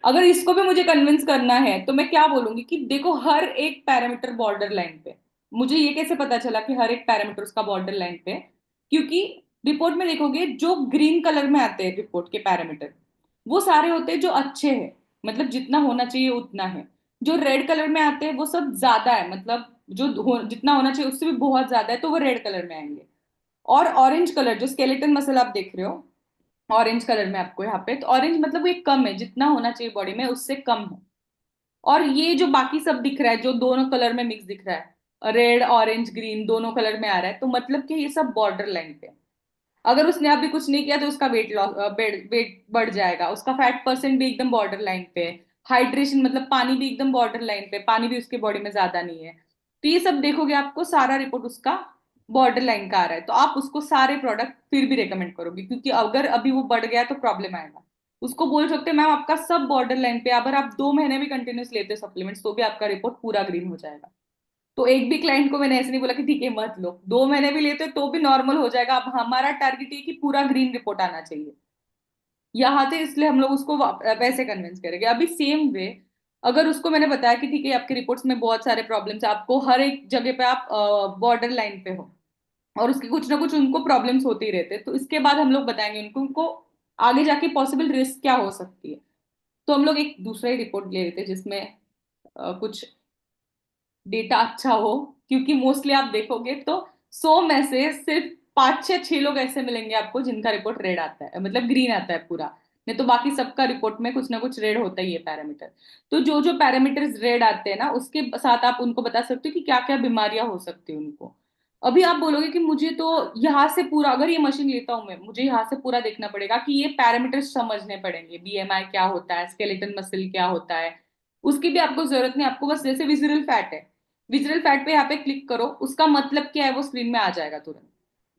अगर इसको भी मुझे कन्विंस करना है तो मैं क्या बोलूंगी कि देखो हर एक पैरामीटर बॉर्डर लाइन पे। मुझे ये कैसे पता चला कि हर एक पैरामीटर उसका बॉर्डर लाइन पे है? क्योंकि रिपोर्ट में देखोगे जो ग्रीन कलर में आते हैं रिपोर्ट के पैरामीटर, वो सारे होते हैं जो अच्छे हैं, मतलब जितना होना चाहिए उतना है। जो रेड कलर में आते हैं वो सब ज्यादा है, मतलब जितना होना चाहिए उससे भी बहुत ज्यादा है, तो वो रेड कलर में आएंगे। और ऑरेंज कलर, जो स्केलेटन मसल आप देख रहे हो ऑरेंज कलर में आपको यहाँ पे, तो ऑरेंज मतलब वो एक कम है, जितना होना चाहिए बॉडी में उससे कम है। और ये जो बाकी सब दिख रहा है, जो दोनों कलर में मिक्स दिख रहा है, रेड ऑरेंज ग्रीन दोनों कलर में आ रहा है, तो मतलब कि ये सब बॉर्डर लाइन पे है। अगर उसने अभी कुछ नहीं किया तो उसका वेट लॉस, वेट बढ़ जाएगा, उसका फैट परसेंट भी एकदम बॉर्डर लाइन पे है। हाइड्रेशन मतलब पानी भी एकदम बॉर्डर लाइन पे, पानी भी उसके बॉडी में ज्यादा नहीं है। तो ये सब देखोगे आपको सारा रिपोर्ट उसका बॉर्डर लाइन का आ रहा है, तो आप उसको सारे प्रोडक्ट फिर भी रेकमेंड करोगे, क्योंकि अगर अभी वो बढ़ गया तो प्रॉब्लम आएगा। उसको बोल सकते हैं मैम आपका सब बॉर्डर लाइन पे, अगर आप 2 महीने भी कंटिन्यूस लेते सप्लीमेंट्स तो भी आपका रिपोर्ट पूरा ग्रीन हो जाएगा। तो एक भी क्लाइंट को मैंने ऐसे नहीं बोला कि ठीक है मत लो, 2 महीने भी लेते तो भी नॉर्मल हो जाएगा। अब हमारा टारगेट ये कि पूरा ग्रीन रिपोर्ट आना चाहिए यहाँ से, इसलिए हम लोग उसको वैसे कन्विंस करेंगे। अभी सेम वे, अगर उसको मैंने बताया कि ठीक है आपके रिपोर्ट्स में बहुत सारे प्रॉब्लम्स, आपको हर एक जगह पे आप बॉर्डर लाइन पे हो और उसके कुछ ना कुछ उनको प्रॉब्लम्स होते ही रहते हैं, तो इसके बाद हम लोग बताएंगे उनको आगे जाके पॉसिबल रिस्क क्या हो सकती है। तो हम लोग एक दूसरा ही रिपोर्ट ले लेते हैं जिसमें कुछ डेटा अच्छा हो, क्योंकि मोस्टली आप देखोगे तो 100 में से सिर्फ 5 6 6 लोग ऐसे मिलेंगे आपको जिनका रिपोर्ट रेड आता है, मतलब ग्रीन आता है पूरा। नहीं तो बाकी सबका रिपोर्ट में कुछ ना कुछ रेड होता ही है पैरामीटर। तो जो जो पैरामीटर्स रेड आते हैं ना, उसके साथ आप उनको बता सकते हो कि क्या क्या बीमारियां हो सकती है उनको। अभी आप बोलोगे कि मुझे तो यहाँ से पूरा, अगर ये मशीन लेता हूं मैं, मुझे यहाँ से पूरा देखना पड़ेगा कि ये पैरामीटर्स समझने पड़ेंगे, बीएमआई क्या होता है, स्केलेटन मसल क्या होता है। उसकी भी आपको जरूरत नहीं, आपको बस जैसे विजुअल फैट है, विजुअल फैट पे यहाँ पे क्लिक करो, उसका मतलब क्या है वो स्क्रीन में आ जाएगा तुरंत।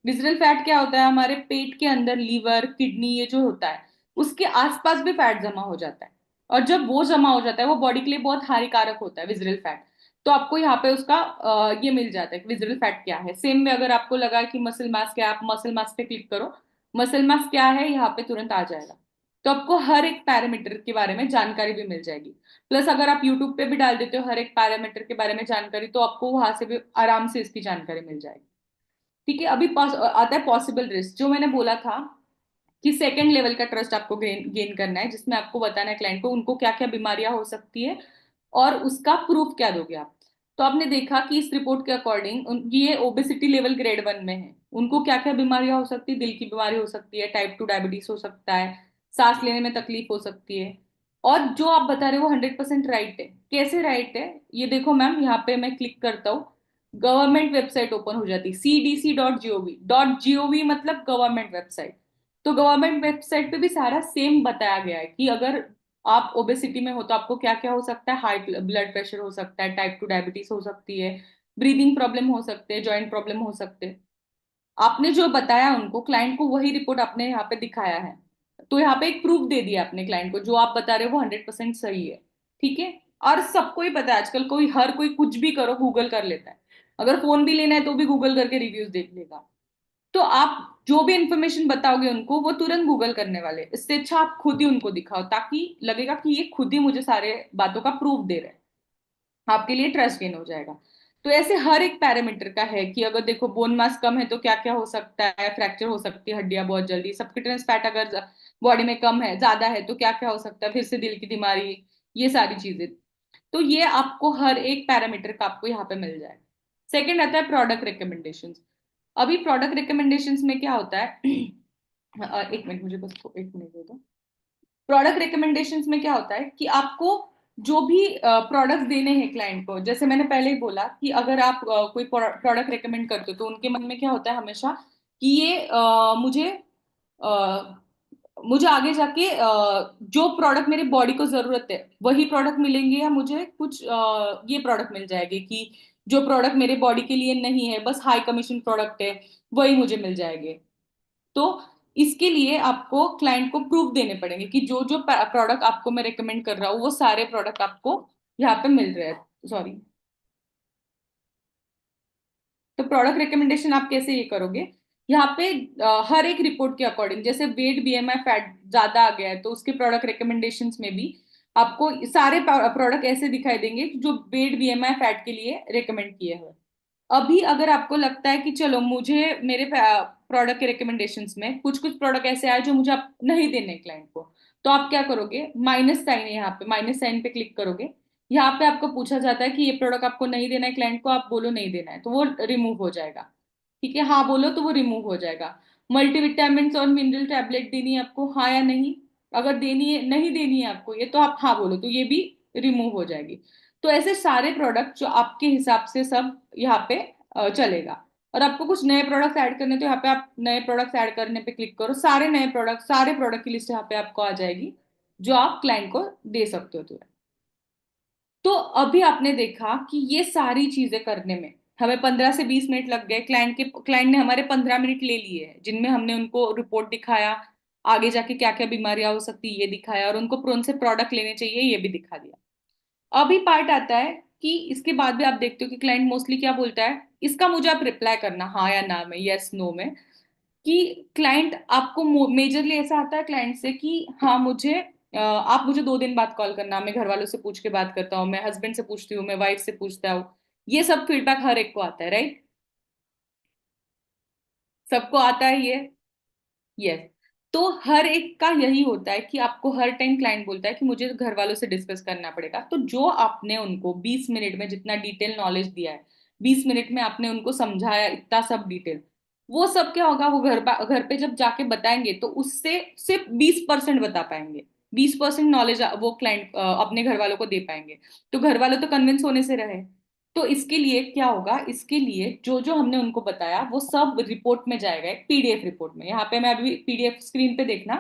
विजुअल फैट क्या होता है, हमारे पेट के अंदर लीवर किडनी ये जो होता है उसके आसपास भी फैट जमा हो जाता है। और जब वो जमा हो जाता है वो बॉडी के लिए बहुत हानिकारक होता है विजुअल फैट। तो आपको यहाँ पे उसका ये मिल जाता है कि विजुअल फैट क्या है। सेम में अगर आपको लगा कि मसल मास क्या है, आप मसल मास पे क्लिक करो, मसल मास क्या है यहाँ पे तुरंत आ जाएगा। तो आपको हर एक पैरामीटर के बारे में जानकारी भी मिल जाएगी। प्लस अगर आप यूट्यूब पे भी डाल देते हो हर एक पैरामीटर के बारे में जानकारी, तो आपको वहां से भी आराम से इसकी जानकारी मिल जाएगी। ठीक है, अभी आता है पॉसिबल रिस्क, जो मैंने बोला था कि सेकंड लेवल का ट्रस्ट आपको गेन गेन करना है, जिसमें आपको बताना है क्लाइंट को उनको क्या क्या बीमारियां हो सकती है और उसका प्रूफ क्या दोगे आप। तो आपने देखा कि इस रिपोर्ट के अकॉर्डिंग ये ओबेसिटी लेवल ग्रेड 1 में है, उनको क्या क्या बीमारियां हो सकती है, दिल की बीमारी हो सकती है, टाइप 2 डायबिटीज हो सकता है, सांस लेने में तकलीफ हो सकती है। और जो आप बता रहे हो 100% राइट है। कैसे राइट है ये देखो मैम, यहाँ पे मैं क्लिक करता हूँ, गवर्नमेंट वेबसाइट ओपन हो जाती है, cdc.gov, मतलब गवर्नमेंट वेबसाइट। तो गवर्नमेंट वेबसाइट पे भी सारा सेम बताया गया है कि अगर आप ओबेसिटी में हो तो आपको क्या क्या हो सकता है, हाई ब्लड प्रेशर हो सकता है, टाइप 2 डायबिटीज हो सकती है, ब्रीदिंग प्रॉब्लम हो सकते हैं, जॉइंट प्रॉब्लम हो सकते हैं। आपने जो बताया उनको, क्लाइंट को वही रिपोर्ट आपने यहाँ पे दिखाया है। तो यहाँ पे एक प्रूफ दे दिया आपने क्लाइंट को, जो आप बता रहे हो वो 100% सही है। ठीक है। और सबको ही पता है आजकल, कोई हर कोई कुछ भी करो गूगल कर लेता है। अगर फोन भी लेना है तो भी गूगल करके रिव्यूज देख लेगा। तो आप जो भी इंफॉर्मेशन बताओगे उनको वो तुरंत गूगल करने वाले, इससे अच्छा आप खुद ही उनको दिखाओ, ताकि लगेगा कि ये खुद ही मुझे सारे बातों का प्रूफ दे रहे हैं, आपके लिए ट्रस्ट गेन हो जाएगा। तो ऐसे हर एक पैरामीटर का है कि अगर देखो बोन मास कम है तो क्या क्या हो सकता है, फ्रैक्चर हो सकती है हड्डियां बहुत जल्दी, सबक्यूटेनियस फैट अगर बॉडी में कम है ज्यादा है तो क्या क्या हो सकता है, फिर से दिल की बीमारी, ये सारी चीजें। तो ये आपको हर एक पैरामीटर का आपको यहाँ पे मिल जाएगा। सेकंड आता है प्रोडक्ट रिकमेंडेशंस। अभी प्रोडक्ट रिकमेंडेशंस में क्या होता है एक मिनट मुझे बस 1 मिनट दे दो। प्रोडक्ट रिकमेंडेशंस में क्या होता है कि आपको जो भी प्रोडक्ट देने हैं क्लाइंट को, जैसे मैंने पहले ही बोला कि अगर आप कोई प्रोडक्ट रिकमेंड करते हो तो उनके मन में क्या होता है हमेशा कि ये अ, मुझे आगे जाके जो प्रोडक्ट मेरी बॉडी को जरूरत है वही प्रोडक्ट मिलेंगे, या मुझे कुछ ये प्रोडक्ट मिल जाएंगे कि जो प्रोडक्ट मेरे बॉडी के लिए नहीं है, बस हाई कमीशन प्रोडक्ट है, वही मुझे मिल जाएंगे। तो इसके लिए आपको क्लाइंट को प्रूफ देने पड़ेंगे कि जो जो प्रोडक्ट आपको मैं रेकमेंड कर रहा हूँ वो सारे प्रोडक्ट आपको यहाँ पे मिल रहे हैं। सॉरी। तो प्रोडक्ट रिकमेंडेशन आप कैसे ये करोगे, यहाँ पे हर एक रिपोर्ट के अकॉर्डिंग, जैसे वेट बीएमआई फैट ज्यादा आ गया है तो उसके प्रोडक्ट रिकमेंडेशंस में भी आपको सारे प्रोडक्ट ऐसे दिखाई देंगे जो वेट बीएमआई फैट के लिए रिकमेंड किए हुए। अभी अगर आपको लगता है कि चलो मुझे मेरे प्रोडक्ट के रिकमेंडेशंस में कुछ कुछ प्रोडक्ट ऐसे आए जो मुझे आप नहीं देने क्लाइंट को, तो आप क्या करोगे, माइनस साइन है यहाँ पे, माइनस साइन पे क्लिक करोगे, यहाँ पे आपको पूछा जाता है कि ये प्रोडक्ट आपको नहीं देना है क्लाइंट को, आप बोलो नहीं देना है तो वो रिमूव हो जाएगा। ठीक है, हाँ बोलो तो वो रिमूव हो जाएगा। मल्टीविटामिन और मिनरल टैबलेट देनी है आपको, हाँ या नहीं। अगर देनी है, नहीं देनी है आपको ये, तो आप हाँ बोलो तो ये भी रिमूव हो जाएगी। तो ऐसे सारे प्रोडक्ट जो आपके हिसाब से सब यहाँ पे चलेगा। और आपको कुछ नए प्रोडक्ट्स ऐड करने, तो यहाँ पे आप नए प्रोडक्ट्स ऐड करने पे क्लिक करो, सारे नए प्रोडक्ट, सारे प्रोडक्ट की लिस्ट यहाँ पे आपको आ जाएगी जो आप क्लाइंट को दे सकते हो तुरंत। तो अभी आपने देखा कि ये सारी चीजें करने में हमें 15 से 20 मिनट लग गए, क्लाइंट ने हमारे 15 मिनट ले लिए हैं, जिनमें हमने उनको रिपोर्ट दिखाया, आगे जाके क्या क्या बीमारियां हो सकती है ये दिखाया, और उनको कौन से प्रोडक्ट लेने चाहिए ये भी दिखा दिया। अभी पार्ट आता है कि इसके बाद भी आप देखते हो कि क्लाइंट मोस्टली क्या बोलता है, इसका मुझे आप रिप्लाई करना हाँ या ना में, यस नो में। कि क्लाइंट आपको मेजरली ऐसा आता है क्लाइंट से कि हाँ मुझे आप मुझे 2 दिन बाद कॉल करना, मैं घर वालों से पूछ के बात करता हूँ, मैं हस्बैंड से पूछती हूँ, मैं वाइफ से पूछता हूँ। ये सब फीडबैक हर एक को आता है, राइट? सबको आता है ये। यस। तो हर एक का यही होता है कि आपको हर टाइम क्लाइंट बोलता है कि मुझे घर वालों से डिस्कस करना पड़ेगा, तो जो आपने उनको 20 मिनट में जितना डिटेल नॉलेज दिया है, 20 मिनट में आपने उनको समझाया इतना सब डिटेल, वो सब क्या होगा, वो घर पे जब जाके बताएंगे तो उससे सिर्फ 20% बता पाएंगे। 20% नॉलेज वो क्लाइंट अपने घर वालों को दे पाएंगे। तो घर वालों तो कन्विंस होने से रहे। तो इसके लिए क्या होगा, इसके लिए जो जो हमने उनको बताया वो सब रिपोर्ट में जाएगा, एक पीडीएफ रिपोर्ट में। यहाँ पे मैं अभी पीडीएफ स्क्रीन पे देखना,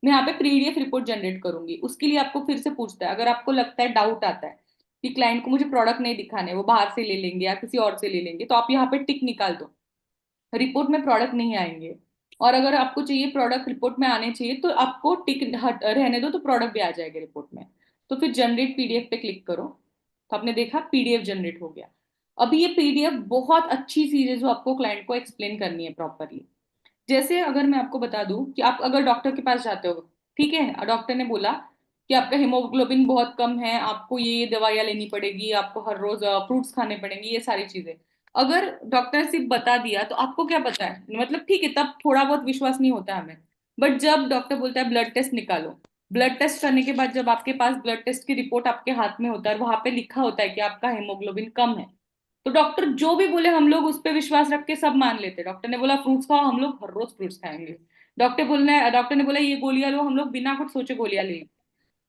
मैं यहाँ पे पीडीएफ रिपोर्ट जनरेट करूंगी। उसके लिए आपको फिर से पूछता है, अगर आपको लगता है, डाउट आता है कि क्लाइंट को मुझे प्रोडक्ट नहीं दिखाने, वो बाहर से ले लेंगे या किसी और से ले लेंगे, तो आप यहाँ पे टिक निकाल दो, रिपोर्ट में प्रोडक्ट नहीं आएंगे। और अगर आपको चाहिए प्रोडक्ट रिपोर्ट में आने चाहिए, तो आपको टिक हट रहने दो, तो प्रोडक्ट भी आ जाएगा रिपोर्ट में। तो फिर जनरेट पीडीएफ पे क्लिक करो, तो आपने देखा पीडीएफ जनरेट हो गया। अभी ये पीडीएफ बहुत अच्छी चीज है जो आपको क्लाइंट को एक्सप्लेन करनी है प्रॉपरली। जैसे अगर मैं आपको बता दूं कि आप अगर डॉक्टर के पास जाते हो, ठीक है, डॉक्टर ने बोला कि आपका हीमोग्लोबिन बहुत कम है, आपको ये दवाइयाँ लेनी पड़ेगी, आपको हर रोज फ्रूट्स खाने पड़ेंगे, ये सारी चीजें अगर डॉक्टर सिर्फ बता दिया तो आपको क्या पता है, मतलब ठीक है तब थोड़ा बहुत विश्वास नहीं होता हमें। बट जब डॉक्टर बोलता है ब्लड टेस्ट निकालो, ब्लड टेस्ट करने के बाद जब आपके पास ब्लड टेस्ट की रिपोर्ट आपके हाथ में होता है और वहां पे लिखा होता है कि आपका हेमोग्लोबिन कम है, तो डॉक्टर जो भी बोले हम लोग उस पर विश्वास रख के सब मान लेते हैं। डॉक्टर ने बोला फ्रूट्स खाओ, हम लोग हर रोज फ्रूट्स खाएंगे। डॉक्टर ने बोला ये गोलियां लो, हम लोग बिना कुछ सोचे गोलियां ले लेंगे।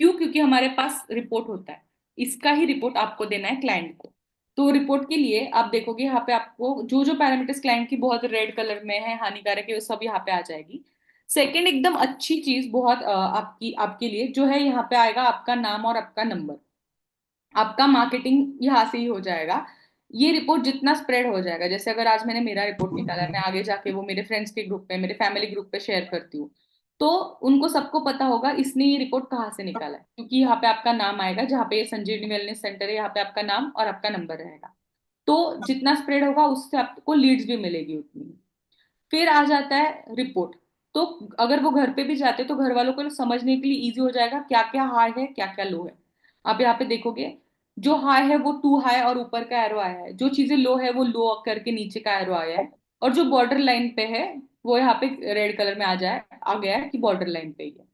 क्यों? क्योंकि हमारे पास रिपोर्ट होता है। इसका ही रिपोर्ट आपको देना है क्लाइंट को। तो रिपोर्ट के लिए आप देखोगे यहाँ पे आपको जो जो पैरामीटर्स क्लाइंट की बहुत रेड कलर में है, हानिकारक है, वो सब यहाँ पे आ जाएगी। सेकंड एकदम अच्छी चीज बहुत आपकी आपके लिए जो है, यहाँ पे आएगा आपका नाम और आपका नंबर। आपका मार्केटिंग यहाँ से ही हो जाएगा। ये रिपोर्ट जितना स्प्रेड हो जाएगा, जैसे अगर आज मैंने मेरा रिपोर्ट निकाला है, मैं आगे जाके वो मेरे फ्रेंड्स के ग्रुप पे, मेरे फैमिली ग्रुप पे शेयर करती हूँ, तो उनको सबको पता होगा इसने ये रिपोर्ट कहाँ से निकाला है, क्योंकि यहाँ पे आपका नाम आएगा, जहाँ पे ये संजीवनी वेलनेस सेंटर है, यहाँ पे आपका नाम और आपका नंबर रहेगा। तो जितना स्प्रेड होगा उससे आपको लीड्स भी मिलेगी उतनी। फिर आ जाता है रिपोर्ट। तो अगर वो घर पे भी जाते तो घर वालों को समझने के लिए इजी हो जाएगा क्या क्या हाई है क्या क्या लो है। आप यहाँ पे देखोगे, जो हाई है वो 2 हाई और ऊपर का एरो आया है, जो चीजें लो है वो लो करके नीचे का एरो आया है, और जो बॉर्डर लाइन पे है वो यहाँ पे रेड कलर में आ गया है कि बॉर्डर लाइन पे ही है।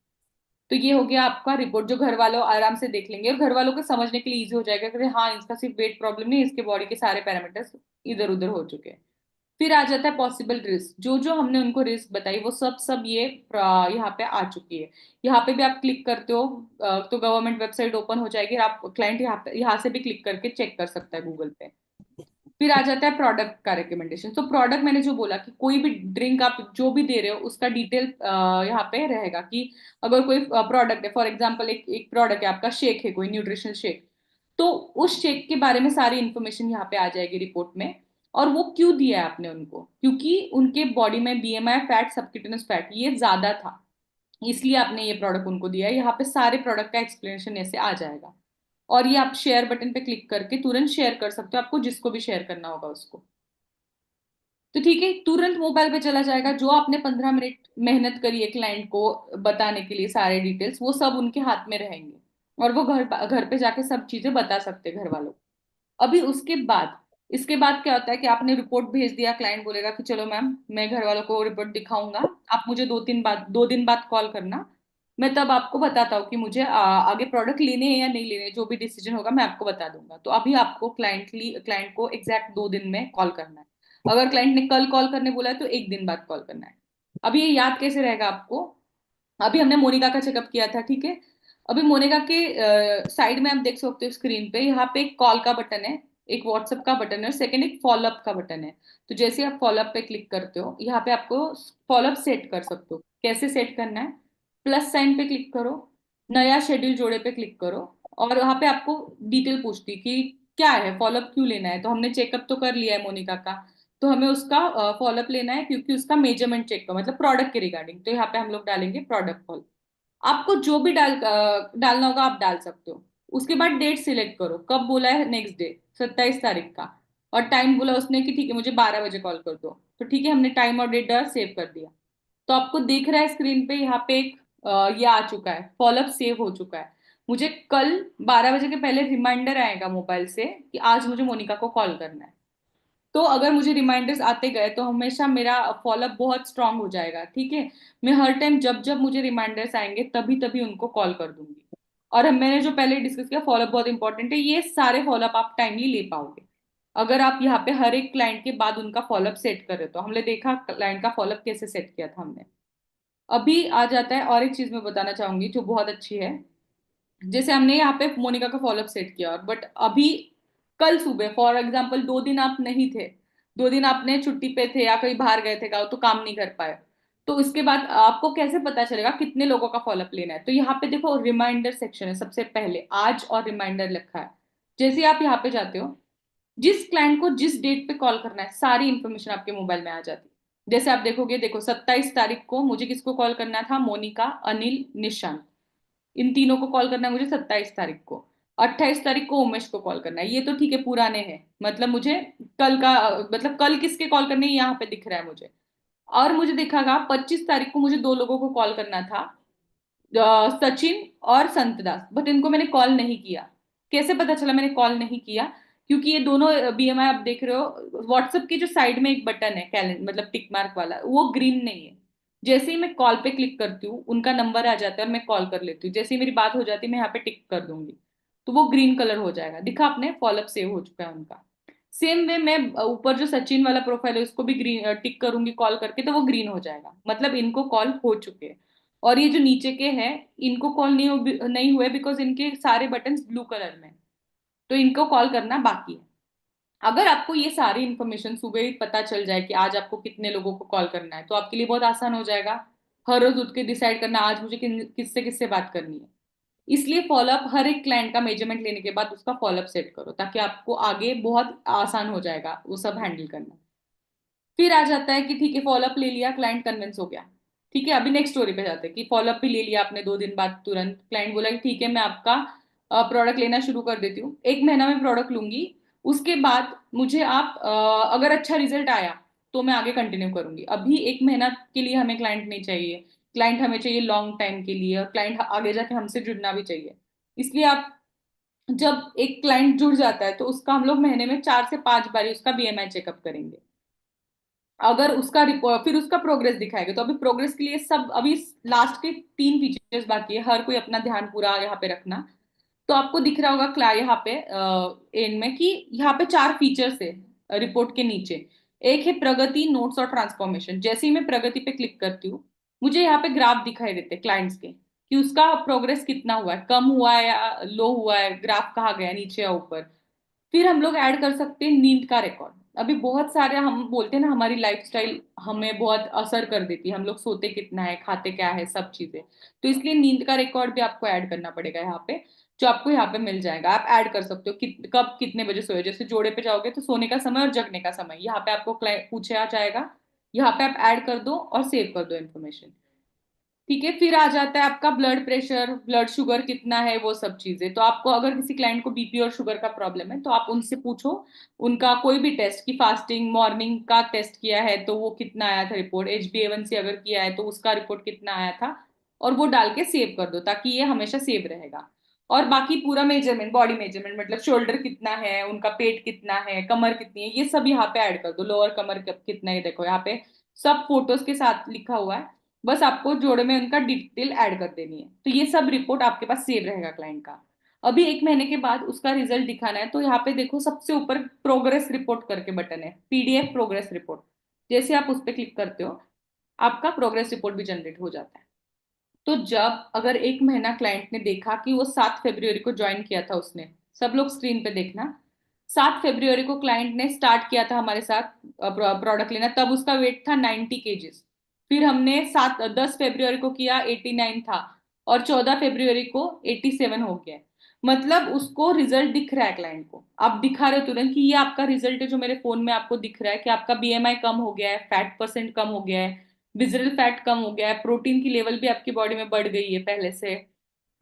तो ये हो गया आपका रिपोर्ट, जो घर वालों आराम से देख लेंगे और घर वालों को समझने के लिए इजी हो जाएगा कि हाँ इसका सिर्फ वेट प्रॉब्लम नहीं, इसके बॉडी के सारे पैरामीटर्स इधर उधर हो चुके हैं। फिर आ जाता है पॉसिबल रिस्क, जो जो हमने उनको रिस्क बताई वो सब सब ये यहाँ पे आ चुकी है। यहाँ पे भी आप क्लिक करते हो तो गवर्नमेंट वेबसाइट ओपन हो जाएगी, और आप क्लाइंट यहाँ से भी क्लिक करके चेक कर सकता है गूगल पे। फिर आ जाता है प्रोडक्ट का रिकमेंडेशन। तो प्रोडक्ट मैंने जो बोला कि कोई भी ड्रिंक आप जो भी दे रहे हो उसका डिटेल यहाँ पे रहेगा कि अगर कोई प्रोडक्ट है, फॉर एग्जांपल एक एक प्रोडक्ट है आपका, शेक है कोई न्यूट्रिशनल शेक, तो उस शेक के बारे में सारी इंफॉर्मेशन यहाँ पे आ जाएगी रिपोर्ट में। और वो क्यों दिया है आपने उनको, क्योंकि उनके बॉडी में बीएमआई फैट, सबक्यूटेनियस फैट ये ज्यादा था, इसलिए आपने ये प्रोडक्ट उनको दिया है। यहाँ पे सारे प्रोडक्ट का एक्सप्लेनेशन ऐसे आ जाएगा। और ये आप शेयर बटन पे क्लिक करके तुरंत शेयर कर सकते हो, आपको जिसको भी शेयर करना होगा उसको। तो ठीक है, तुरंत मोबाइल पे चला जाएगा, जो आपने 15 मिनट मेहनत करी है क्लाइंट को बताने के लिए सारे डिटेल्स, वो सब उनके हाथ में रहेंगे। और वो घर घर पे जाके सब चीजें बता सकते हैं घर वालों को। अभी उसके बाद, इसके बाद क्या होता है कि आपने रिपोर्ट भेज दिया, क्लाइंट बोलेगा कि चलो मैम मैं घर वालों को रिपोर्ट दिखाऊंगा, आप मुझे 2 दिन बाद कॉल करना। मैं तब आपको बताता हूँ कि मुझे आगे प्रोडक्ट लेने हैं या नहीं लेने, जो भी डिसीजन होगा मैं आपको बता दूंगा। तो अभी आपको क्लाइंट को एग्जैक्ट 2 दिन में कॉल करना है। अगर क्लाइंट ने कल कॉल करने बोला है तो 1 दिन बाद कॉल करना है। अभी ये याद कैसे रहेगा आपको? अभी हमने मोनिका का चेकअप किया था, ठीक है। अभी मोनिका के साइड में आप देख सकते हो स्क्रीन पे, यहाँ पे एक कॉल का बटन है, एक व्हाट्सएप का बटन है, और सेकंड एक फॉलोअप का बटन है। तो जैसे आप फॉलोअप पे क्लिक करते हो, यहाँ पे आपको फॉलोअप सेट कर सकते हो। कैसे सेट करना है? प्लस साइन पे क्लिक करो, नया शेड्यूल जोड़े पे क्लिक करो, और वहां पे आपको डिटेल पूछती कि क्या है, फॉलोअप क्यों लेना है। तो हमने चेकअप तो कर लिया है मोनिका का, तो हमें उसका फॉलोअप लेना है क्योंकि उसका मेजरमेंट चेक का मतलब प्रोडक्ट के रिगार्डिंग। तो यहाँ पे हम लोग डालेंगे प्रोडक्ट कॉल। आपको जो भी डालना होगा आप डाल सकते हो। उसके बाद डेट सिलेक्ट करो, कब बोला है, नेक्स्ट डे 27 तारीख का। और टाइम बोला उसने कि ठीक है मुझे 12 बजे कॉल कर दो, तो ठीक है हमने टाइम और डेट सेव कर दिया। तो आपको दिख रहा है स्क्रीन पे यहाँ पे एक ये आ चुका है, फॉलोअप सेव हो चुका है। मुझे कल 12 बजे के पहले रिमाइंडर आएगा मोबाइल से कि आज मुझे मोनिका को कॉल करना है। तो अगर मुझे रिमाइंडर्स आते गए तो हमेशा मेरा फॉलोअप बहुत स्ट्रांग हो जाएगा, ठीक है। मैं हर टाइम जब जब मुझे रिमाइंडर्स आएंगे तभी तभी उनको कॉल कर दूंगी। और मैंने जो पहले डिस्कस किया, फॉलोअप बहुत इंपॉर्टेंट है, ये सारे फॉलोअप आप टाइमली ले पाओगे अगर आप यहाँ पे हर एक क्लाइंट के बाद उनका फॉलोअप सेट कर रहे हो। तो हमने देखा क्लाइंट का फॉलोअप कैसे सेट किया था हमने। अभी आ जाता है और एक चीज मैं बताना चाहूंगी जो बहुत अच्छी है। जैसे हमने यहाँ पे मोनिका का फॉलोअप सेट किया, और बट अभी कल सुबह फॉर एग्जाम्पल 2 दिन आप नहीं थे, 2 दिन आपने छुट्टी पे थे या कहीं बाहर गए थे गाँव, तो काम नहीं कर पाए। तो इसके बाद आपको कैसे पता चलेगा कितने लोगों का फॉलोअप लेना है? तो यहाँ पे देखो रिमाइंडर सेक्शन है, सबसे पहले आज और रिमाइंडर लिखा है। जैसे ही आप यहाँ पे जाते हो, जिस क्लाइंट को जिस डेट पे कॉल करना है सारी इंफॉर्मेशन आपके मोबाइल में आ जाती है। जैसे आप देखोगे, देखो 27 तारीख को मुझे किसको कॉल करना था, मोनिका, अनिल, निशांत, इन तीनों को कॉल करना है मुझे 27 तारीख को। 28 तारीख को उमेश को कॉल करना है। ये तो ठीक है पुराने हैं, मतलब मुझे कल का मतलब कल किसके कॉल करने हैं यहाँ पे दिख रहा है मुझे। और मुझे दिखागा 25 तारीख को मुझे 2 लोगों को कॉल करना था, सचिन और संतदास, बट इनको मैंने कॉल नहीं किया। कैसे पता चला मैंने कॉल नहीं किया? क्योंकि ये दोनों बीएमआई आप देख रहे हो, व्हाट्सएप की जो साइड में एक बटन है कैलेंडर मतलब टिक मार्क वाला, वो ग्रीन नहीं है। जैसे ही मैं कॉल पे क्लिक करती हूँ उनका नंबर आ जाता है और मैं कॉल कर लेती हूँ। जैसे ही मेरी बात हो जाती है मैं यहाँ पे टिक कर दूंगी, तो वो ग्रीन कलर हो जाएगा। दिखा आपने, फॉलोअप सेव हो चुका है उनका। सेम वे मैं ऊपर जो सचिन वाला प्रोफाइल है उसको भी ग्रीन टिक करूंगी कॉल करके, तो वो ग्रीन हो जाएगा, मतलब इनको कॉल हो चुके हैं। और ये जो नीचे के हैं इनको कॉल नहीं हुए बिकॉज इनके सारे बटन्स ब्लू कलर में, तो इनको कॉल करना बाकी है। अगर आपको ये सारी इंफॉर्मेशन सुबह ही पता चल जाए कि आज आपको कितने लोगों को कॉल करना है, तो आपके लिए बहुत आसान हो जाएगा हर रोज उठ के डिसाइड करना आज मुझे किससे किससे बात करनी है। इसलिए फॉलोअप हर एक क्लाइंट का मेजरमेंट लेने के बाद उसका फॉलोअप सेट करो, ताकि आपको आगे बहुत आसान हो जाएगा वो सब हैंडल करना। फिर आ जाता है कि ठीक है फॉलोअप ले लिया, क्लाइंट कन्विंस हो गया, ठीक है। अभी नेक्स्ट स्टोरी पे जाते हैं कि फॉलोअप भी ले लिया आपने 2 दिन बाद, तुरंत क्लाइंट बोला कि ठीक है मैं आपका प्रोडक्ट लेना शुरू कर देती हूँ, 1 महीना में प्रोडक्ट लूंगी। उसके बाद मुझे आप अगर अच्छा रिजल्ट आया तो मैं आगे कंटिन्यू करूंगी। अभी 1 महीना के लिए हमें क्लाइंट नहीं चाहिए, क्लाइंट हमें चाहिए लॉन्ग टाइम के लिए, और क्लाइंट आगे जाके हमसे जुड़ना भी चाहिए। इसलिए आप जब एक क्लाइंट जुड़ जाता है तो उसका हम लोग महीने में 4 से 5 बार उसका बीएमआई चेकअप करेंगे। अगर उसका रिपोर्ट फिर उसका प्रोग्रेस दिखाएगा। तो अभी प्रोग्रेस के लिए सब अभी लास्ट के 3 फीचर्स बाकी है, हर कोई अपना ध्यान पूरा यहाँ पे रखना। तो आपको दिख रहा होगा क्ला यहाँ पे एंड में कि यहाँ पे 4 फीचर्स है रिपोर्ट के नीचे। एक है प्रगति, नोट्स और ट्रांसफॉर्मेशन। जैसे ही मैं प्रगति पे क्लिक करती हूँ मुझे यहाँ पे ग्राफ दिखाई देते हैं क्लाइंट्स के कि उसका प्रोग्रेस कितना हुआ है, कम हुआ है या लो हुआ है, ग्राफ कहाँ गया, नीचे या ऊपर। फिर हम लोग ऐड कर सकते हैं नींद का रिकॉर्ड। अभी बहुत सारे हम बोलते हैं ना हमारी लाइफस्टाइल हमें बहुत असर कर देती है, हम लोग सोते कितना है, खाते क्या है, सब चीजें। तो इसलिए नींद का रिकॉर्ड भी आपको ऐड करना पड़ेगा यहाँ पे, जो आपको यहाँ पे मिल जाएगा। आप ऐड कर सकते हो कब कितने बजे सोए। जैसे जोड़े पे जाओगे तो सोने का समय और जगने का समय यहाँ पे आपको पूछा जाएगा, यहाँ पे आप ऐड कर दो और सेव कर दो इन्फॉर्मेशन। ठीक है। फिर आ जाता है आपका ब्लड प्रेशर, ब्लड शुगर कितना है, वो सब चीजें। तो आपको अगर किसी क्लाइंट को बीपी और शुगर का प्रॉब्लम है तो आप उनसे पूछो उनका कोई भी टेस्ट की फास्टिंग मॉर्निंग का टेस्ट किया है तो वो कितना आया था रिपोर्ट, HbA1c अगर किया है तो उसका रिपोर्ट कितना आया था, और वो डाल के सेव कर दो ताकि ये हमेशा सेव रहेगा। और बाकी पूरा मेजरमेंट, बॉडी मेजरमेंट मतलब शोल्डर कितना है, उनका पेट कितना है, कमर कितनी है, ये सब यहाँ पे ऐड कर दो। लोअर कमर कितना है देखो यहाँ पे सब फोटोज के साथ लिखा हुआ है। बस आपको जोड़े में उनका डिटेल ऐड कर देनी है, तो ये सब रिपोर्ट आपके पास सेव रहेगा क्लाइंट का। अभी 1 महीने के बाद उसका रिजल्ट दिखाना है, तो यहाँ पे देखो सबसे ऊपर प्रोग्रेस रिपोर्ट करके बटन है, पीडीएफ प्रोग्रेस रिपोर्ट। जैसे आप उस पर क्लिक करते हो, आपका प्रोग्रेस रिपोर्ट भी जनरेट हो जाता है। तो जब अगर 1 महीना क्लाइंट ने देखा कि वो 7 फरवरी को ज्वाइन किया था उसने, सब लोग स्क्रीन पे देखना, 7 फरवरी को क्लाइंट ने स्टार्ट किया था हमारे साथ प्रोडक्ट लेना, तब उसका वेट था 90 kgs। फिर हमने 10 फरवरी को किया 89 था, और 14 फरवरी को 87 हो गया है। मतलब उसको रिजल्ट दिख रहा है क्लाइंट को, आप दिखा रहे हो तुरंत कि ये आपका रिजल्ट है जो मेरे फोन में आपको दिख रहा है, कि आपका बीएमआई कम हो गया है, फैट परसेंट कम हो गया है, विजरल फैट कम हो गया है, प्रोटीन की लेवल भी आपकी बॉडी में बढ़ गई है पहले से।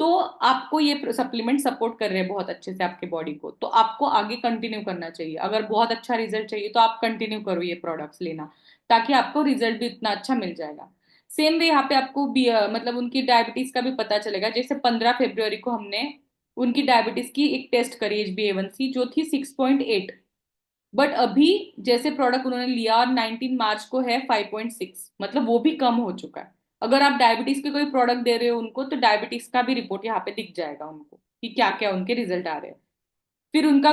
तो आपको ये सप्लीमेंट सपोर्ट कर रहे हैं बहुत अच्छे से आपके बॉडी को, तो आपको आगे कंटिन्यू करना चाहिए। अगर बहुत अच्छा रिजल्ट चाहिए तो आप कंटिन्यू करो ये प्रोडक्ट्स लेना, ताकि आपको रिजल्ट भी इतना अच्छा मिल जाएगा। सेम वे यहाँ पे आपको भी मतलब उनकी डायबिटीज का भी पता चलेगा। जैसे 15 फरवरी को हमने उनकी डायबिटीज की एक टेस्ट करी, HbA1c जो थी 6.8, बट अभी जैसे प्रोडक्ट उन्होंने लिया और 19 मार्च को है 5.6, मतलब वो भी कम हो चुका है। अगर आप डायबिटीज के कोई प्रोडक्ट दे रहे हो उनको, तो डायबिटीज का भी रिपोर्ट यहाँ पे दिख जाएगा उनको कि क्या क्या उनके रिजल्ट आ रहे हैं। फिर उनका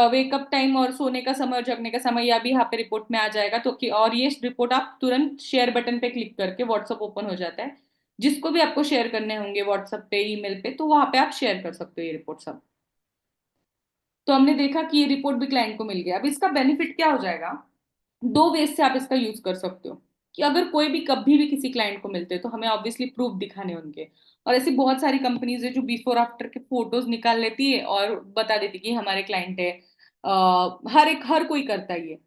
वेकअप टाइम और सोने का समय और जगने का समय, यह भी यहाँ पे रिपोर्ट में आ जाएगा। तो कि और ये रिपोर्ट आप तुरंत शेयर बटन पे क्लिक करके व्हाट्सअप ओपन हो जाता है, जिसको भी आपको शेयर करने होंगे व्हाट्सएप पे, ईमेल पे, तो वहां पे आप शेयर कर सकते हो ये रिपोर्ट सब। तो हमने देखा कि ये रिपोर्ट भी क्लाइंट को मिल गया। अब इसका बेनिफिट क्या हो जाएगा, 2 वेज से आप इसका यूज कर सकते हो। कि अगर कोई भी कभी भी किसी क्लाइंट को मिलते हैं तो हमें ऑब्वियसली प्रूफ दिखाने होंगे। और ऐसी बहुत सारी कंपनीज है जो बिफोर आफ्टर के फोटोज निकाल लेती है और बता देती है कि हमारे क्लाइंट है। हर कोई करता है ये।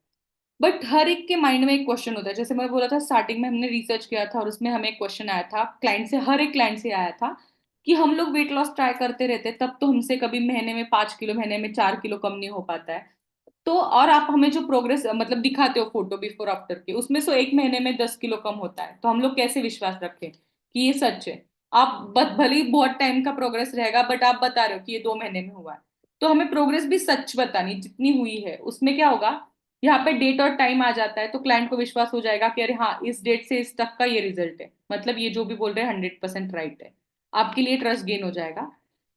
बट हर एक के माइंड में एक क्वेश्चन होता है, जैसे मैं बोला था स्टार्टिंग में हमने रिसर्च किया था और उसमें हमें एक क्वेश्चन आया था क्लाइंट से, हर एक क्लाइंट से आया था कि हम लोग वेट लॉस ट्राई करते रहते तब तो हमसे कभी महीने में 5 किलो, महीने में 4 किलो कम नहीं हो पाता है। तो और आप हमें जो प्रोग्रेस मतलब दिखाते हो फोटो बिफोर आफ्टर के, उसमें से 1 महीने में 10 किलो कम होता है, तो हम लोग कैसे विश्वास रखें कि ये सच है। आप भले ही बहुत टाइम का प्रोग्रेस रहेगा, बट आप बता रहे हो कि ये 2 महीने में हुआ है। तो हमें प्रोग्रेस भी सच बतानी, जितनी हुई है उसमें क्या होगा, यहाँ पे डेट और टाइम आ जाता है, तो क्लाइंट को विश्वास हो जाएगा कि अरे हाँ, इस डेट से इस तक का ये रिजल्ट है, मतलब ये जो भी बोल रहे हैं 100% राइट है। आपके लिए ट्रस्ट गेन हो जाएगा।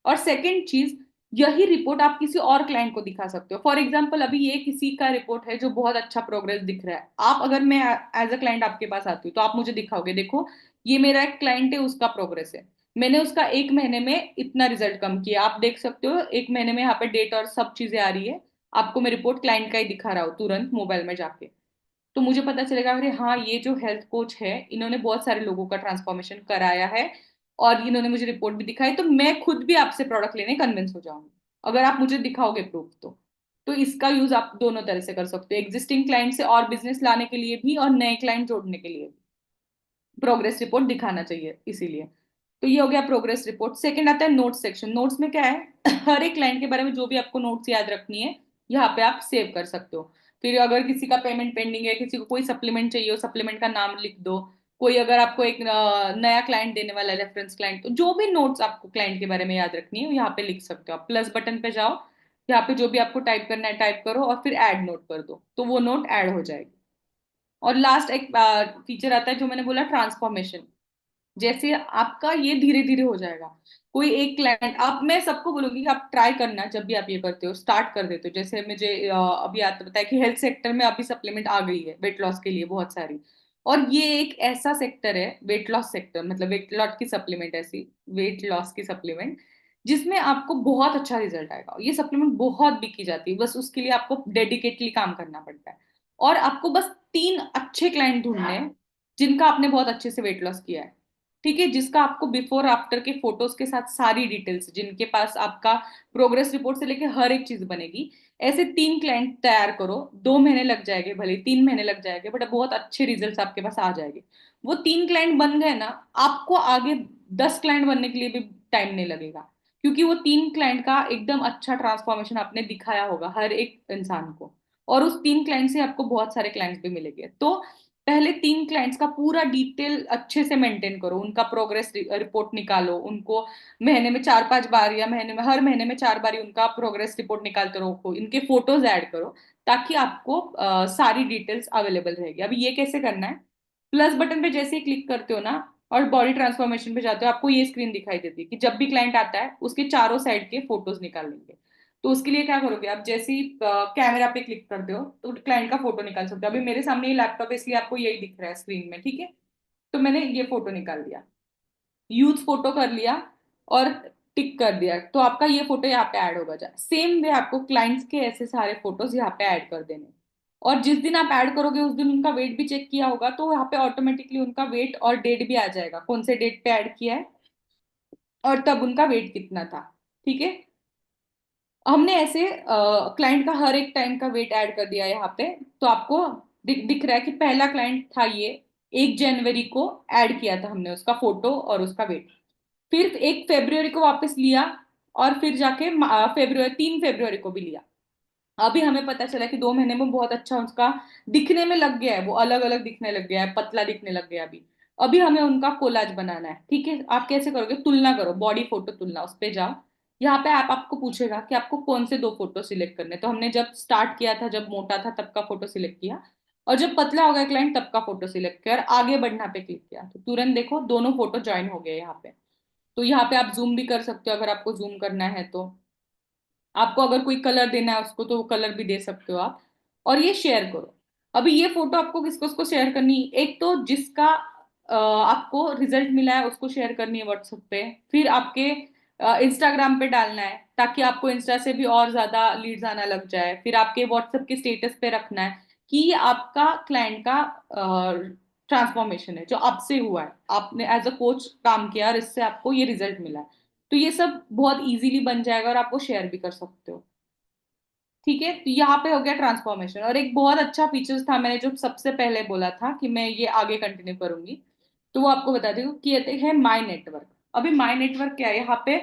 और सेकेंड चीज, यही रिपोर्ट आप किसी और क्लाइंट को दिखा सकते हो। फॉर एग्जाम्पल अभी ये किसी का रिपोर्ट है जो बहुत अच्छा प्रोग्रेस दिख रहा है, आप अगर मैं एज अ क्लाइंट आपके पास आती हूँ तो आप मुझे दिखाओगे, देखो ये मेरा एक क्लाइंट है, उसका प्रोग्रेस है, मैंने उसका 1 महीने में इतना रिजल्ट कम किया, आप देख सकते हो 1 महीने में यहाँ पे डेट और सब चीजें आ रही है। आपको मैं रिपोर्ट क्लाइंट का ही दिखा रहा हूँ तुरंत मोबाइल में जाके। तो मुझे पता चलेगा अरे हाँ, ये जो हेल्थ कोच है इन्होंने बहुत सारे लोगों का ट्रांसफॉर्मेशन कराया है, और इन्होंने मुझे रिपोर्ट भी दिखाई, तो मैं खुद भी आपसे प्रोडक्ट लेने कन्विंस हो जाऊंगी, अगर आप मुझे दिखाओगे प्रूफ तो इसका यूज आप दोनों तरह से कर सकते हो, एग्जिस्टिंग क्लाइंट से और बिजनेस लाने के लिए भी और नए क्लाइंट जोड़ने के लिए भी प्रोग्रेस रिपोर्ट दिखाना चाहिए इसीलिए। तो ये हो गया प्रोग्रेस रिपोर्ट। सेकंड आता है नोट्स सेक्शन। नोट्स में क्या है हर एक क्लाइंट के बारे में जो भी आपको नोट्स याद रखनी है, यहाँ पे आप सेव कर सकते हो। फिर अगर किसी का पेमेंट पेंडिंग है, किसी को कोई सप्लीमेंट चाहिए हो, सप्लीमेंट का नाम लिख दो। कोई अगर आपको एक नया क्लाइंट देने वाला है, रेफरेंस क्लाइंट, तो जो भी नोट्स आपको क्लाइंट के बारे में याद रखनी है वो यहाँ पे लिख सकते हो। आप प्लस बटन पे जाओ, यहाँ पे जो भी आपको टाइप करना है टाइप करो, और फिर ऐड नोट कर दो, तो वो नोट ऐड हो जाएगी। और लास्ट एक फीचर आता है जो मैंने बोला, ट्रांसफॉर्मेशन। जैसे आपका ये धीरे धीरे हो जाएगा। कोई एक क्लाइंट, आप मैं सबको बोलूंगी कि आप ट्राई करना, जब भी आप ये करते हो स्टार्ट कर देते हो, जैसे मुझे अभी आता बताया कि हेल्थ सेक्टर में अभी सप्लीमेंट आ गई है वेट लॉस के लिए बहुत सारी। और ये एक ऐसा सेक्टर है वेट लॉस सेक्टर, मतलब वेट लॉस की सप्लीमेंट, ऐसी वेट लॉस की सप्लीमेंट जिसमें आपको बहुत अच्छा रिजल्ट आएगा। ये सप्लीमेंट बहुत बिकी जाती है, बस उसके लिए आपको डेडिकेटली काम करना पड़ता है। और आपको बस 3 अच्छे क्लाइंट ढूंढने हैं जिनका आपने बहुत अच्छे से वेट लॉस किया है, ठीक है, जिसका आपको बिफोर आफ्टर के फोटोज के साथ सारी डिटेल्स, जिनके पास आपका प्रोग्रेस रिपोर्ट से लेके हर एक चीज बनेगी। ऐसे 3 क्लाइंट तैयार करो, 2 महीने लग जाएंगे, भले 3 महीने लग जाएंगे, बट बहुत अच्छे रिजल्ट्स आपके पास आ जाएंगे। वो 3 क्लाइंट बन गए ना, आपको आगे 10 क्लाइंट बनने के लिए भी टाइम नहीं लगेगा, क्योंकि वो 3 क्लाइंट का एकदम अच्छा ट्रांसफॉर्मेशन आपने दिखाया होगा हर एक इंसान को। और उस 3 क्लाइंट से आपको बहुत सारे क्लाइंट्स भी मिलेंगे। तो पहले 3 क्लाइंट्स का पूरा डिटेल अच्छे से मेंटेन करो, उनका प्रोग्रेस रिपोर्ट निकालो, उनको महीने में 4-5 बार या हर महीने में 4 बार ही उनका प्रोग्रेस रिपोर्ट निकालते रहो, इनके फोटोज ऐड करो, ताकि आपको सारी डिटेल्स अवेलेबल रहेगी। अभी ये कैसे करना है, प्लस बटन पे जैसे ही क्लिक करते हो ना, और बॉडी ट्रांसफॉर्मेशन पे जाते हो, आपको ये स्क्रीन दिखाई देती है कि जब भी क्लाइंट आता है उसके चारों साइड के फोटोज निकाल लेंगे। तो उसके लिए क्या करोगे आप, जैसे ही कैमरा पे क्लिक करते हो तो क्लाइंट का फोटो निकाल सकते हो। अभी मेरे सामने ये लैपटॉप है इसलिए आपको यही दिख रहा है स्क्रीन में, ठीक है। तो मैंने ये फोटो निकाल दिया, यूथ फोटो कर लिया और टिक कर दिया, तो आपका ये फोटो यहाँ पे ऐड होगा। जा सेम वे आपको क्लाइंट्स के ऐसे सारे फोटोज यहाँ पे ऐड कर देने। और जिस दिन आप ऐड करोगे उस दिन उनका वेट भी चेक किया होगा, तो यहाँ पे ऑटोमेटिकली उनका वेट और डेट भी आ जाएगा, कौन से डेट पे ऐड किया है और तब उनका वेट कितना था, ठीक है। हमने ऐसे क्लाइंट का हर एक टाइम का वेट ऐड कर दिया यहाँ पे। तो आपको दिख रहा है कि पहला क्लाइंट था ये, 1 जनवरी को ऐड किया था हमने उसका फोटो और उसका वेट। फिर 1 फरवरी को वापस लिया, और फिर जाके फेब्रुआरी 3 फरवरी को भी लिया। अभी हमें पता चला कि 2 महीने में बहुत अच्छा उसका दिखने में लग गया है, वो अलग अलग दिखने लग गया है, पतला दिखने लग गया है अभी। अभी हमें उनका कोलाज बनाना है, ठीक है। आप कैसे करोगे, तुलना करो, बॉडी फोटो तुलना, उस पे जाओ। यहाँ पे आप आपको पूछेगा कि आपको कौन से 2 फोटो सिलेक्ट करने। तो हमने जब स्टार्ट किया था, जब मोटा था तब का फोटो सिलेक्ट किया, और जब पतला हो गया क्लाइंट तब का फोटो सिलेक्ट किया, और आगे बढ़ना पे क्लिक किया, तो तुरंत देखो दोनों फोटो ज्वाइन हो गए यहाँ पे। तो यहाँ पे आप जूम भी कर सकते हो अगर आपको जूम करना है तो। आपको अगर कोई कलर देना है उसको तो वो कलर भी दे सकते हो आप। और ये शेयर करो। अभी ये फोटो आपको किसको उसको शेयर करनी, एक तो जिसका आपको रिजल्ट मिला है उसको शेयर करनी है व्हाट्सएप पे। फिर आपके इंस्टाग्राम पे डालना है ताकि आपको इंस्टा से भी और ज्यादा लीड्स आना लग जाए। फिर आपके व्हाट्सएप के स्टेटस पे रखना है कि ये आपका क्लाइंट का ट्रांसफॉर्मेशन है जो आपसे हुआ है, आपने एज अ कोच काम किया और इससे आपको ये रिजल्ट मिला है। तो ये सब बहुत इजीली बन जाएगा और आपको शेयर भी कर सकते हो, ठीक है। तो यहाँ पे हो गया ट्रांसफॉर्मेशन। और एक बहुत अच्छा फीचर्स था, मैंने जो सबसे पहले बोला था कि मैं ये आगे कंटिन्यू करूंगी, तो वो आपको बता दूं कि ये है माई नेटवर्क। अभी माई नेटवर्क क्या है, यहाँ पे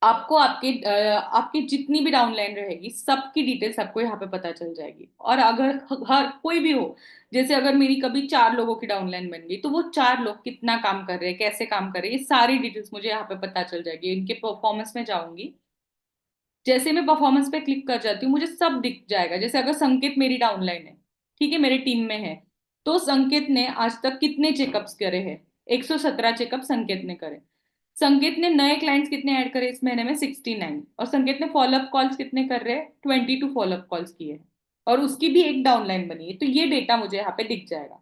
आपको आपकी जितनी भी डाउनलाइन रहेगी सबकी डिटेल्स आपको यहाँ पे पता चल जाएगी। और अगर हर कोई भी हो, जैसे अगर मेरी कभी 4 लोगों की डाउनलाइन बन गई, तो वो 4 लोग कितना काम कर रहे हैं, कैसे काम कर रहे हैं, ये सारी डिटेल्स मुझे यहाँ पे पता चल जाएगी। इनके परफॉर्मेंस में जाऊंगी, जैसे मैं परफॉर्मेंस पे क्लिक कर जाती हूँ मुझे सब दिख जाएगा। जैसे अगर संकेत मेरी डाउनलाइन है, ठीक है, मेरे टीम में है, तो संकेत ने आज तक कितने चेकअप्स करे हैं, 117 चेकअप संकेत ने करे। संकेत ने नए क्लाइंट्स कितने ऐड करे इस महीने में, 69। और संकेत ने फॉलोअप कॉल्स कितने कर रहे हैं, 22 फॉलोअप कॉल्स किए हैं। और उसकी भी एक डाउनलाइन बनी है, तो ये डेटा मुझे यहाँ पे दिख जाएगा।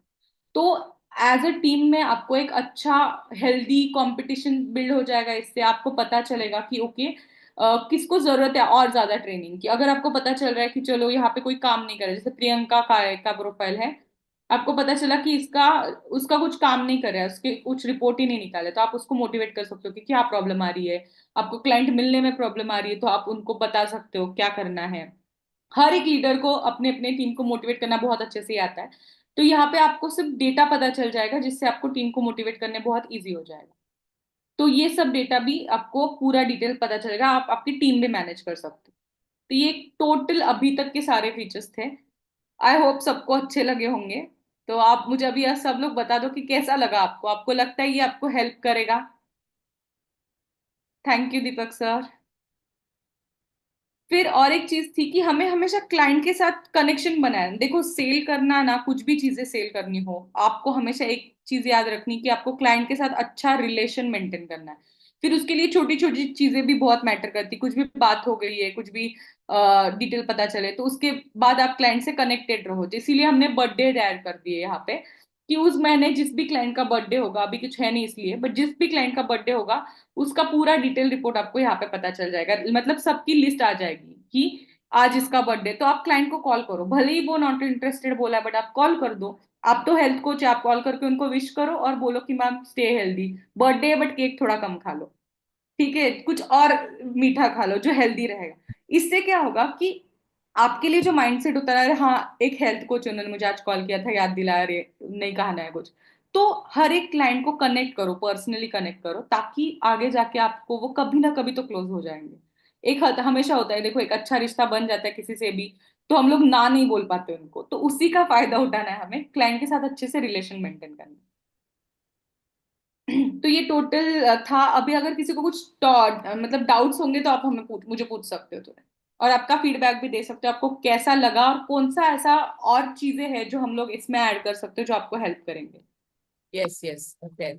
तो एज अ टीम में आपको एक अच्छा हेल्दी कंपटीशन बिल्ड हो जाएगा। इससे आपको पता चलेगा कि ओके किसको जरूरत है और ज्यादा ट्रेनिंग की। अगर आपको पता चल रहा है कि चलो यहाँ पे कोई काम नहीं कर रहा, जैसे प्रियंका का प्रोफाइल है, आपको पता चला कि इसका उसका कुछ काम नहीं कर रहा है, उसके कुछ रिपोर्ट ही नहीं निकाले, तो आप उसको मोटिवेट कर सकते हो कि क्या प्रॉब्लम आ रही है। आपको क्लाइंट मिलने में प्रॉब्लम आ रही है तो आप उनको बता सकते हो क्या करना है। हर एक लीडर को अपने अपने टीम को मोटिवेट करना बहुत अच्छे से आता है। तो यहाँ पे आपको सिर्फ डेटा पता चल जाएगा जिससे आपको टीम को मोटिवेट करने बहुत इजी हो जाएगा। तो ये सब डेटा भी आपको पूरा डिटेल पता चलेगा, आप आपकी टीम भी मैनेज कर सकते हो। तो ये टोटल अभी तक के सारे फीचर्स थे। आई होप सबको अच्छे लगे होंगे। तो आप मुझे अभी यह सब लोग बता दो कि कैसा लगा आपको, आपको लगता है ये आपको हेल्प करेगा। Thank you Deepak sir. फिर और एक चीज थी कि हमें हमेशा क्लाइंट के साथ कनेक्शन बनाए। देखो सेल करना ना, कुछ भी चीजें सेल करनी हो, आपको हमेशा एक चीज याद रखनी कि आपको क्लाइंट के साथ अच्छा रिलेशन मेंटेन करना है। फिर उसके लिए छोटी छोटी चीजें भी बहुत मैटर करती, कुछ भी बात हो गई है, कुछ भी डिटेल पता चले, तो उसके बाद आप क्लाइंट से कनेक्टेड रहो। तो इसीलिए हमने बर्थडे ऐड कर दिए यहाँ पे कि उस महीने जिस भी क्लाइंट का बर्थडे होगा, अभी कुछ है नहीं इसलिए, बट जिस भी क्लाइंट का बर्थडे होगा उसका पूरा डिटेल रिपोर्ट आपको यहाँ पे पता चल जाएगा। मतलब सबकी लिस्ट आ जाएगी कि आज इसका बर्थडे, तो आप क्लाइंट को कॉल करो, भले ही वो नॉट इंटरेस्टेड बोला बट आप कॉल कर दो। आप तो हेल्थ कोच है, आप कॉल करके उनको विश करो और बोलो कि मैम स्टे हेल्दी, बर्थडे है बट केक थोड़ा कम खा लो, ठीक है, कुछ और मीठा खा लो जो हेल्दी रहेगा। इससे क्या होगा कि आपके लिए जो माइंडसेट होता है, हाँ एक हेल्थ कोच उन्होंने मुझे आज कॉल किया था, याद दिलाया, रे नहीं कहना है कुछ। तो हर एक क्लाइंट को कनेक्ट करो, पर्सनली कनेक्ट करो, ताकि आगे जाके आपको वो कभी ना कभी तो क्लोज हो जाएंगे। एक हमेशा होता है, देखो एक अच्छा रिश्ता बन जाता है किसी से भी, तो हम लोग ना नहीं बोल पाते उनको, तो उसी का फायदा उठाना है हमें, क्लाइंट के साथ अच्छे से रिलेशन मेंटेन करना है। तो ये टोटल था। अभी अगर किसी को कुछ मतलब डाउट्स होंगे तो आप मुझे पूछ सकते हो तुरंत। और आपका फीडबैक भी दे सकते हो, आपको कैसा लगा और कौन सा ऐसा और चीजें हैं जो हम लोग इसमें ऐड कर सकते हो जो आपको हेल्प करेंगे। Yes yes, okay.